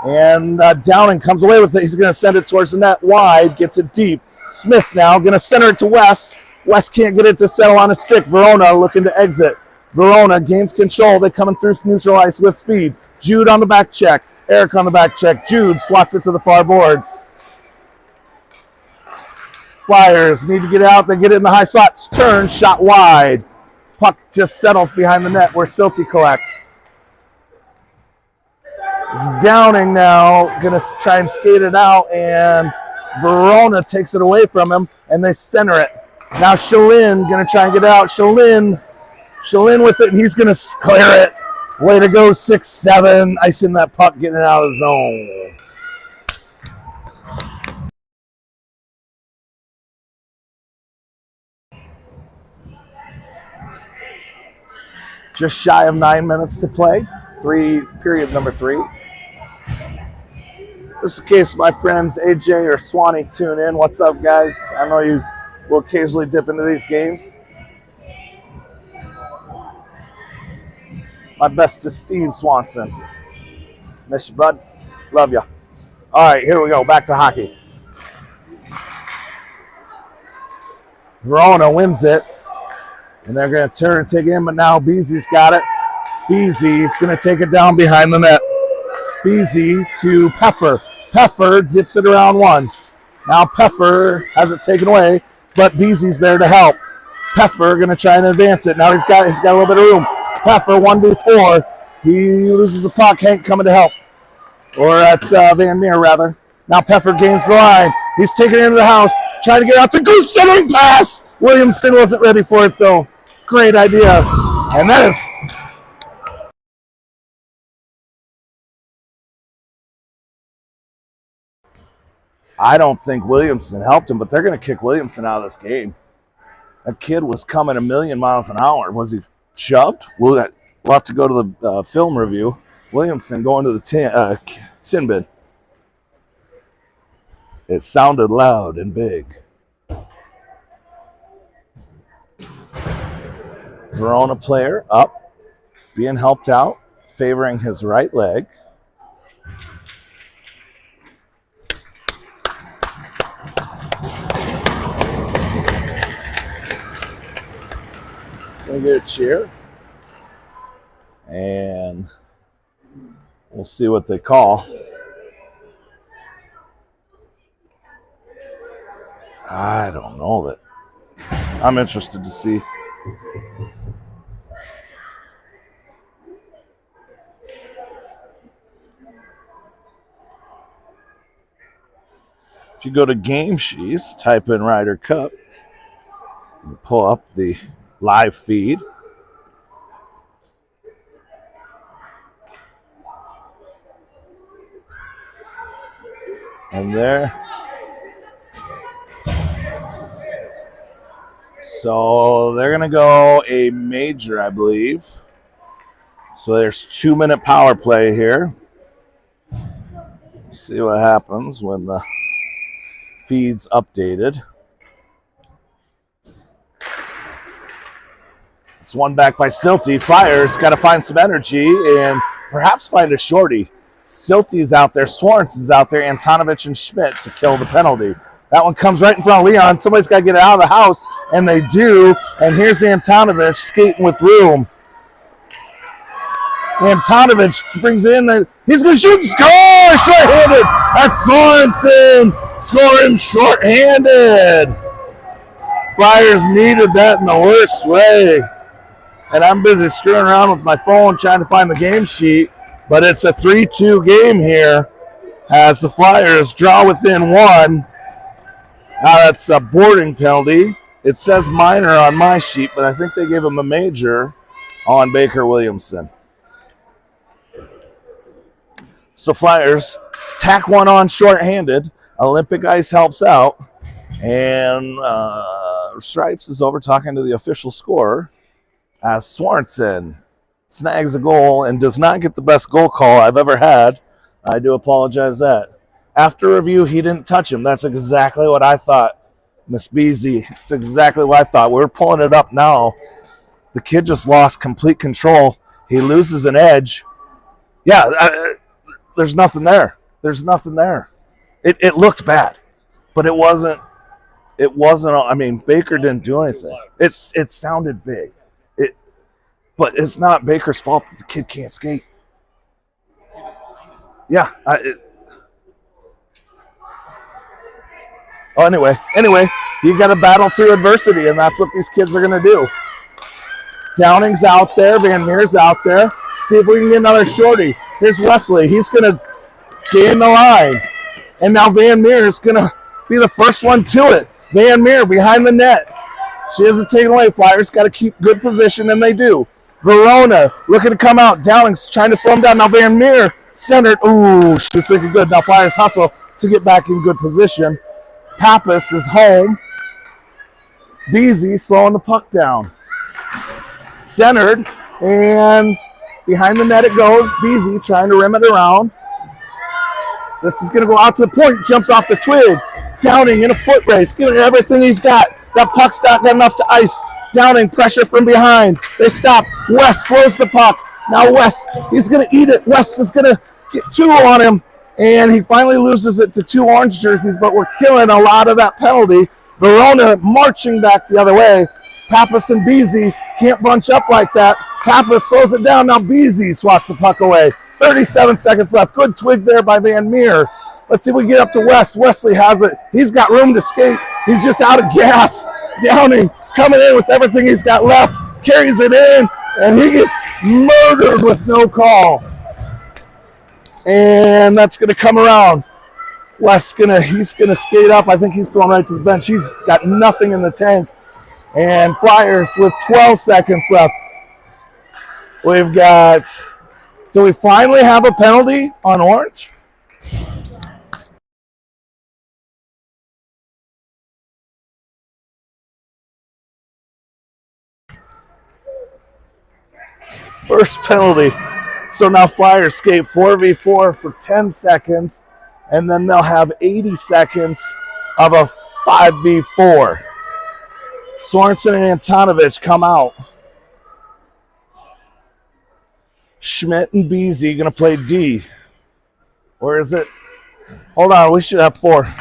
And Downing comes away with it. He's going to send it towards the net wide, gets it deep. Smith now going to center it to West. West can't get it to settle on his stick. Verona looking to exit. Verona gains control. They're coming through neutral ice with speed. Jude on the back check. Eric on the back check. Jude swats it to the far boards. Flyers need to get out. They get it in the high slots. Turn, shot wide. Puck just settles behind the net where Silty collects. Downing now going to try and skate it out, and Verona takes it away from him, and they center it. Now Shalin going to try and get out. Shalin with it, and he's going to clear it. Way to go, 6-7. Icing that puck, getting it out of the zone. Just shy of 9 minutes to play. Period number 3. Just in case my friends AJ or Swanee tune in. What's up, guys? I know you will occasionally dip into these games. My best to Steve Swanson. Miss you, bud. Love you. All right, here we go. Back to hockey. Verona wins it. And they're going to turn and take it in, but now Beasy's got it. Beasy's going to take it down behind the net. Beasy to Peffer. Peffer dips it around one. Now Peffer has it taken away, but Beasy's there to help. Peffer going to try and advance it. Now he's got a little bit of room. Peffer 1v4. He loses the puck. Hank coming to help. Or that's Van Meer, rather. Now Peffer gains the line. He's taking it into the house. Trying to get out the goose centering pass. Williamson wasn't ready for it, though. Great idea. And that is... I don't think Williamson helped him, but they're going to kick Williamson out of this game. That kid was coming a million miles an hour. Was he shoved? We'll have to go to the film review. Williamson going to the sin bin. It sounded loud and big. Verona player up, being helped out, favoring his right leg. He's going to get a cheer. And we'll see what they call. I don't know that. I'm interested to see. If you go to Game Sheets, type in Ryder Cup, and pull up the live feed. And there. So they're going to go a major, I believe. So there's 2-minute power play here. Let's see what happens when the feed's updated. It's one back by Silty. Flyers got to find some energy and perhaps find a shorty. Silty's out there. Swartz out there. Antonovich and Schmidt to kill the penalty. That one comes right in front of Leon. Somebody's got to get it out of the house, and they do. And here's Antonovich skating with room. Antonovich brings it in. He's going to shoot and score! Short-handed. That's Sorensen. Scoring shorthanded. Flyers needed that in the worst way. And I'm busy screwing around with my phone trying to find the game sheet. But it's a 3-2 game here as the Flyers draw within one. That's a boarding penalty. It says minor on my sheet, but I think they gave him a major on Baker Williamson. So Flyers tack one on shorthanded. Olympic Ice helps out. And Stripes is over talking to the official scorer as Swanson snags a goal and does not get the best goal call I've ever had. I do apologize that. After review, he didn't touch him. That's exactly what I thought, Miss Beasy. It's exactly what I thought. We're pulling it up now. The kid just lost complete control. He loses an edge. Yeah, there's nothing there. There's nothing there. It looked bad, but it wasn't. I mean, Baker didn't do anything. It sounded big. But it's not Baker's fault that the kid can't skate. Yeah. Anyway, you got to battle through adversity, and that's what these kids are going to do. Downing's out there. Van Meer's out there. See if we can get another shorty. Here's Wesley. He's going to gain the line. And now Van Meer's going to be the first one to it. Van Meer behind the net. She isn't taking away. Flyers got to keep good position, and they do. Verona looking to come out. Downing's trying to slow him down. Now Van Meer centered. Ooh, she was thinking good. Now Flyers hustle to get back in good position. Pappas is home. Beasy slowing the puck down. Centered, and behind the net it goes. Beasy trying to rim it around. This is going to go out to the point. Jumps off the twig. Downing in a foot race, giving it everything he's got. That puck's not got enough to ice. Downing, pressure from behind. They stop. West slows the puck. Now West, he's going to eat it. West is going to get two on him, and he finally loses it to two orange jerseys, but we're killing a lot of that penalty. Verona marching back the other way. Pappas and Beasy can't bunch up like that. Pappas slows it down. Now Beasy swats the puck away. 37 seconds left. Good twig there by Van Meer. Let's see if we can get up to West. Wesley has it. He's got room to skate. He's just out of gas. Downing coming in with everything he's got left. Carries it in, and he gets murdered with no call. And that's going to come around. West's he's gonna skate up. I think he's going right to the bench. He's got nothing in the tank. And Flyers with 12 seconds left. We've got, do we finally have a penalty on orange? First penalty. So now Flyers skate 4v4 for 10 seconds, and then they'll have 80 seconds of a 5v4. Sorensen and Antonovich come out. Schmidt and Beasy going to play D. Where is it? Hold on, we should have 4.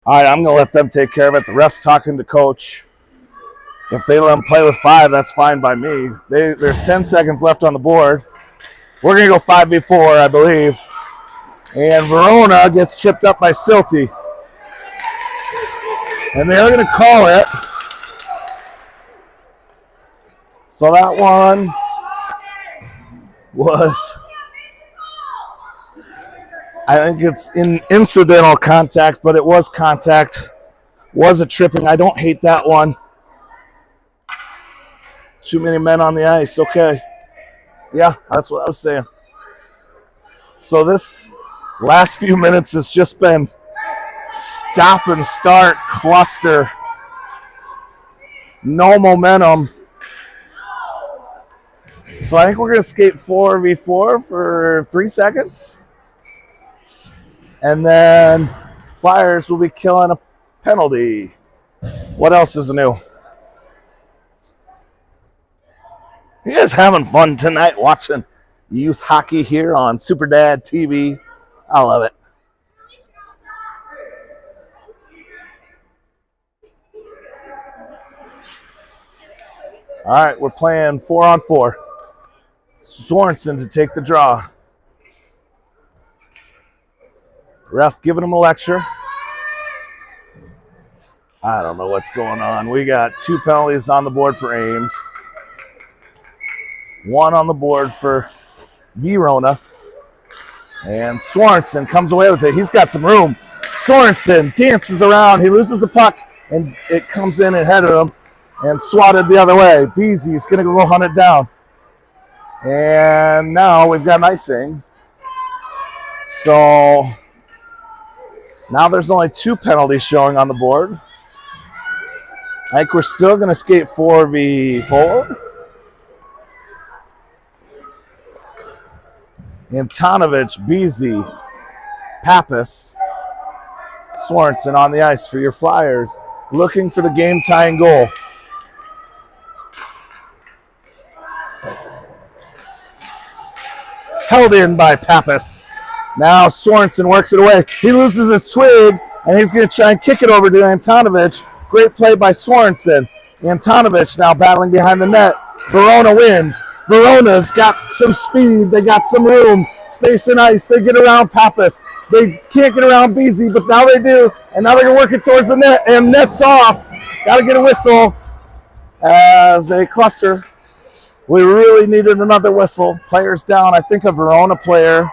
All right, I'm going to let them take care of it. The ref's talking to coach. If they let them play with 5, that's fine by me. There's 10 seconds left on the board. We're going to go 5v4, I believe. And Verona gets chipped up by Silty. And they're going to call it. So that one was, I think it's incidental contact, but it was contact. Was a tripping. I don't hate that one. Too many men on the ice. Okay. Yeah, that's what I was saying. So this last few minutes has just been stop and start cluster. No momentum. So I think we're going to skate 4v4 for 3 seconds. And then Flyers will be killing a penalty. What else is new? You guys having fun tonight watching youth hockey here on SuperDad TV? I love it. All right, we're playing 4-on-4. Sorensen to take the draw. Ref giving him a lecture. I don't know what's going on. We got 2 penalties on the board for Ames. 1 on the board for Verona. And Sorensen comes away with it. He's got some room. Sorensen dances around. He loses the puck, and it comes in ahead of him and swatted the other way. Beezy's going to go hunt it down. And now we've got an icing. So now there's only 2 penalties showing on the board. I think we're still going to skate 4v4. Antonovich, Beezy, Pappas, Sorensen on the ice for your Flyers, looking for the game-tying goal. Held in by Pappas. Now Sorensen works it away. He loses his twig, and he's going to try and kick it over to Antonovich. Great play by Sorensen. Antonovich now battling behind the net. Verona wins. Verona's got some speed. They got some room. Space and ice. They get around Pappas. They can't get around Beezy, but now they do. And now they're going to work it towards the net. And net's off. Got to get a whistle as a cluster. We really needed another whistle. Players down. I think a Verona player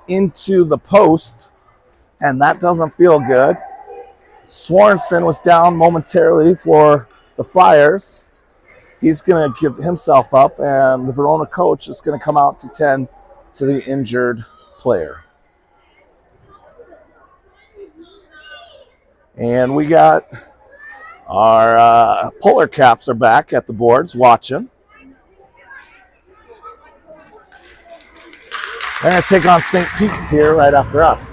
into the post. And that doesn't feel good. Sorensen was down momentarily for the Flyers. He's going to give himself up, and the Verona coach is going to come out to tend to the injured player. And we got our Polar Caps are back at the boards watching. They're going to take on St. Pete's here right after us.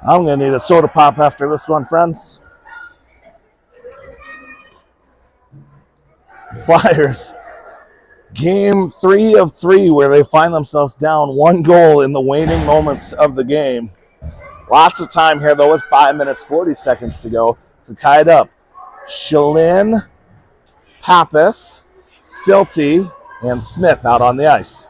I'm going to need a soda pop after this one, friends. Flyers, game 3 of 3 where they find themselves down 1 goal in the waning moments of the game. Lots of time here, though, with 5 minutes, 40 seconds to go to tie it up. Shalin, Pappas, Silty, and Smith out on the ice.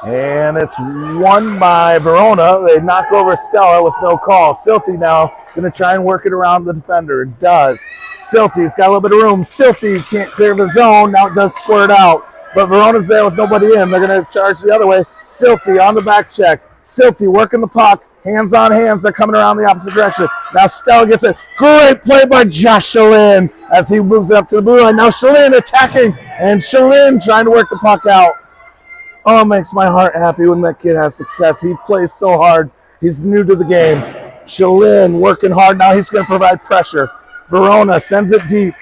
And it's won by Verona. They knock over Stella with no call. Silty now going to try and work it around the defender. It does. Silty's got a little bit of room. Silty can't clear the zone. Now it does squirt out. But Verona's there with nobody in. They're going to charge the other way. Silty on the back check. Silty working the puck. Hands on hands. They're coming around the opposite direction. Now Stella gets it. Great play by Josh Shalin as he moves it up to the blue line. Now Shalin attacking. And Shalin trying to work the puck out. Oh, it makes my heart happy when that kid has success. He plays so hard. He's new to the game. Shalin working hard. Now he's going to provide pressure. Verona sends it deep.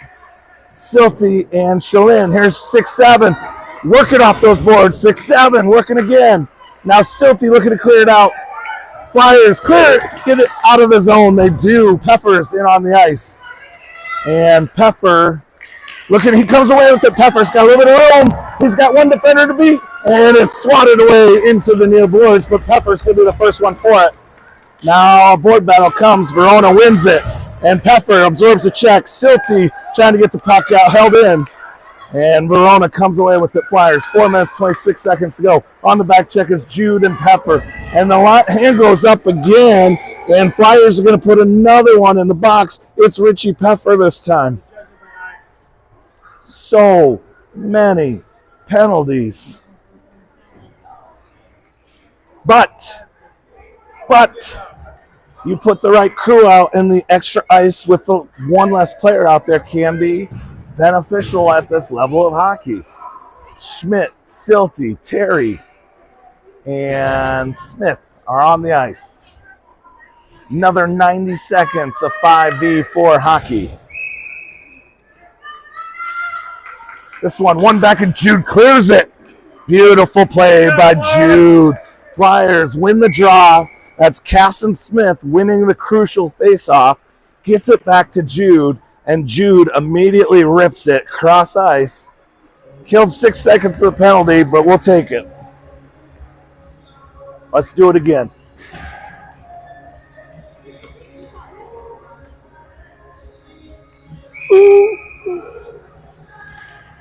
Silty and Shalin. Here's 6-7. Working off those boards. 6-7. Working again. Now Silty looking to clear it out. Flyers clear it. Get it out of the zone. They do. Peffer's in on the ice. And Peffer looking. He comes away with it. Peffer's got a little bit of room. He's got 1 defender to beat. And it's swatted away into the near boards, but Peffer's going to be the first one for it. Now a board battle comes. Verona wins it. And Peffer absorbs a check. Silty trying to get the puck out, held in. And Verona comes away with it. Flyers, 4 minutes, 26 seconds to go. On the back check is Jude and Peffer. And the hand goes up again. And Flyers are going to put another one in the box. It's Richie Peffer this time. So many penalties. But you put the right crew out, and the extra ice with the 1 less player out there can be beneficial at this level of hockey. Schmidt, Silty, Terry, and Smith are on the ice. Another 90 seconds of 5v4 hockey. This one back and Jude clears it. Beautiful play by Jude. Flyers win the draw. That's Casson Smith winning the crucial face-off. Gets it back to Jude, and Jude immediately rips it cross ice. Killed 6 seconds of the penalty, but we'll take it. Let's do it again.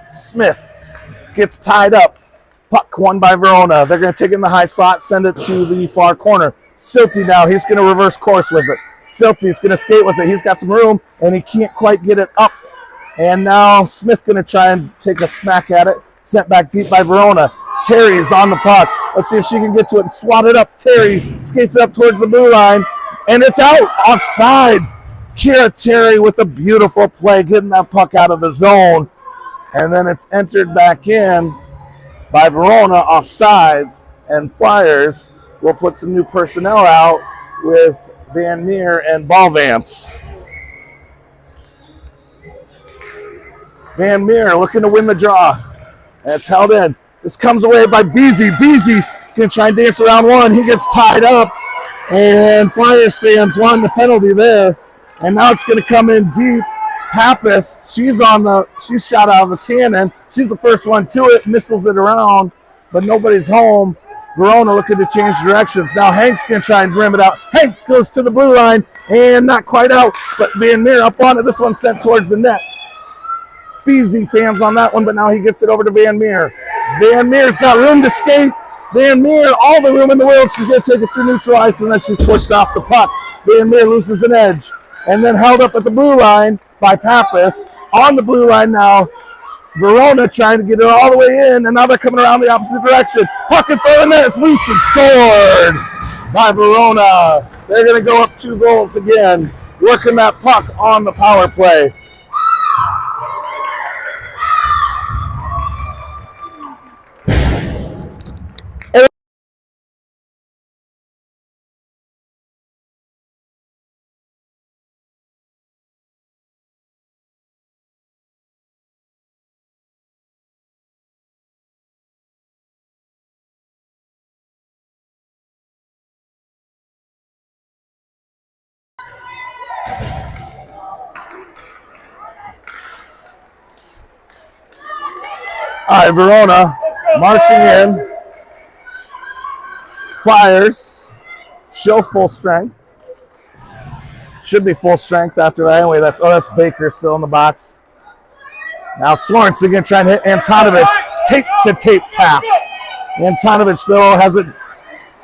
Smith gets tied up. Puck won by Verona. They're going to take it in the high slot, send it to the far corner. Silty now, he's going to reverse course with it. Silty's going to skate with it. He's got some room, and he can't quite get it up. And now Smith going to try and take a smack at it. Sent back deep by Verona. Terry's on the puck. Let's see if she can get to it and swat it up. Terry skates it up towards the blue line, and it's out. Offsides. Kira Terry with a beautiful play, getting that puck out of the zone. And then it's entered back in by Verona offsides, and Flyers will put some new personnel out with Van Meer and Ballvance. Van Meer looking to win the draw. And it's held in. This comes away by Beasy. Beasy can try and dance around one. He gets tied up, and Flyers fans won the penalty there. And now it's going to come in deep. Pappas, she's shot out of a cannon. She's the first one to it, missiles it around, but nobody's home. Verona looking to change directions. Now Hank's going to try and rim it out. Hank goes to the blue line, and not quite out, but Van Meer up on it. This one sent towards the net. Beasy fans on that one, but now he gets it over to Van Meer. Van Meer's got room to skate. Van Meer, all the room in the world. She's going to take it through neutral ice, and then she's pushed off the puck. Van Meer loses an edge, and then held up at the blue line by Pappas. On the blue line now, Verona trying to get it all the way in, and now they're coming around the opposite direction. Puck in front of the net, it's loose and scored by Verona. They're going to go up 2 goals again, working that puck on the power play. All right, Verona marching in. Flyers show full strength. Should be full strength after that. Anyway, that's Baker still in the box. Now Sorensen again trying to hit Antonovich. Tape-to-tape pass. Antonovich, though, has it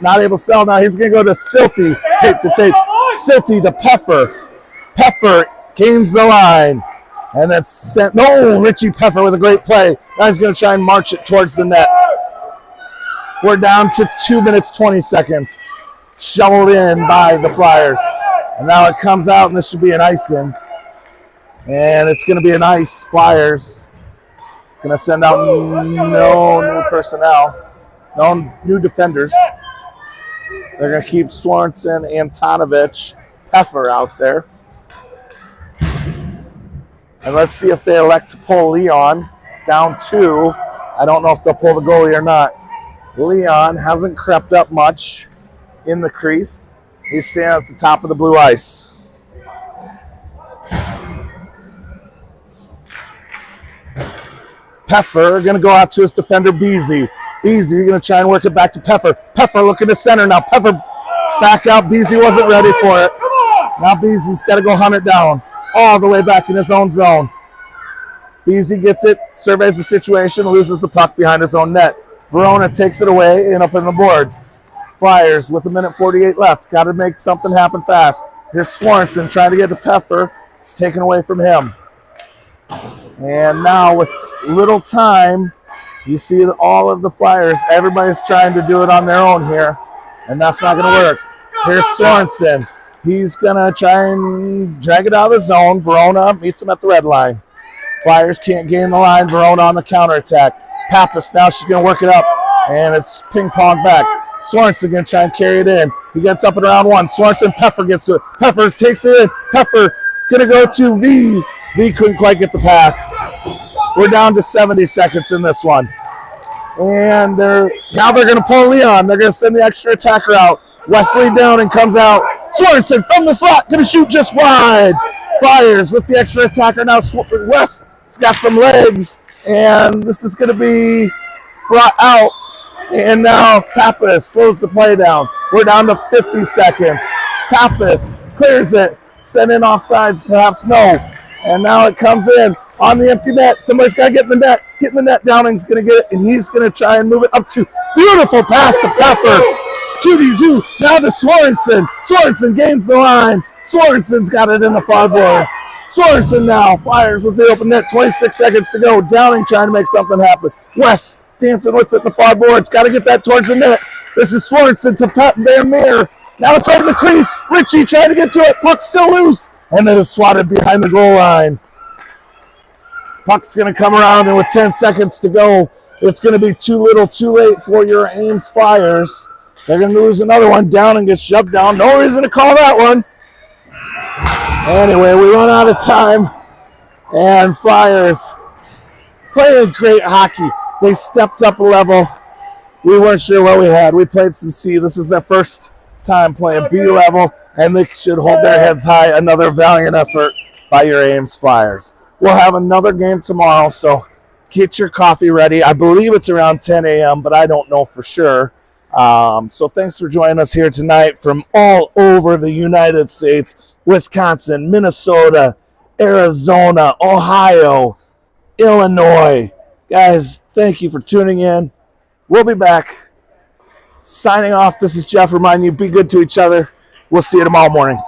not able to sell. Now he's going to go to Silty. Tape-to-tape. Silty to Peffer. Peffer gains the line. And that's sent. No, Richie Peffer with a great play. Now he's going to try and march it towards the net. We're down to 2 minutes, 20 seconds. Shoveled in by the Flyers. And now it comes out, and this should be an icing. And it's going to be an ice. Flyers going to send out no new personnel, no new defenders. They're going to keep Sorensen, Antonovich, Peffer out there. And let's see if they elect to pull Leon down 2. I don't know if they'll pull the goalie or not. Leon hasn't crept up much in the crease. He's standing at the top of the blue ice. Peffer going to go out to his defender, Beasy. Beasy going to try and work it back to Peffer. Peffer looking to center now. Peffer back out. Beasy wasn't ready for it. Now Beasy's got to go hunt it down all the way back in his own zone. Beasy gets it, surveys the situation, loses the puck behind his own net. Verona takes it away and up in the boards. Flyers with 1:48 left. Got to make something happen fast. Here's Sorensen trying to get to Peffer. It's taken away from him. And now with little time, you see all of the Flyers, everybody's trying to do it on their own here, and that's not going to work. Here's Sorensen. He's going to try and drag it out of the zone. Verona meets him at the red line. Flyers can't gain the line. Verona on the counterattack. Pappas, now she's going to work it up, and it's ping-pong back. Sorensen going to try and carry it in. He gets up and around one. Swanson, Peffer gets to it. Peffer takes it in. Peffer going to go to V. V couldn't quite get the pass. We're down to 70 seconds in this one. And now they're going to pull Leon. They're going to send the extra attacker out. Wesley Downing comes out. Swanson from the slot, going to shoot just wide. Flyers with the extra attacker now. West, it's got some legs, and this is going to be brought out. And now Pappas slows the play down. We're down to 50 seconds. Pappas clears it. Sent in offsides, perhaps no. And now it comes in on the empty net. Somebody's got to get in the net. Get in the net. Downing's going to get it, and he's going to try and move it up to. Beautiful pass to Peffer. 2-2. Now to Sorensen. Sorensen gains the line. Sorensen's got it in the far boards. Sorensen now. Flyers with the open net. 26 seconds to go. Downing trying to make something happen. West dancing with it in the far boards. Got to get that towards the net. This is Sorensen to Van Meer. Now it's over the crease. Ritchie trying to get to it. Puck's still loose. And it is swatted behind the goal line. Puck's going to come around, and with 10 seconds to go, it's going to be too little, too late for your Ames Flyers. They're going to lose another one. Down and gets shoved down. No reason to call that one. Anyway, we run out of time. And Flyers playing great hockey. They stepped up a level. We weren't sure what we had. We played some C. This is their first time playing B level, and they should hold their heads high. Another valiant effort by your Ames Flyers. We'll have another game tomorrow, so get your coffee ready. I believe it's around 10 a.m., but I don't know for sure. So thanks for joining us here tonight from all over the United States, Wisconsin, Minnesota, Arizona, Ohio, Illinois. Guys, thank you for tuning in. We'll be back. Signing off, this is Jeff reminding you, be good to each other. We'll see you tomorrow morning.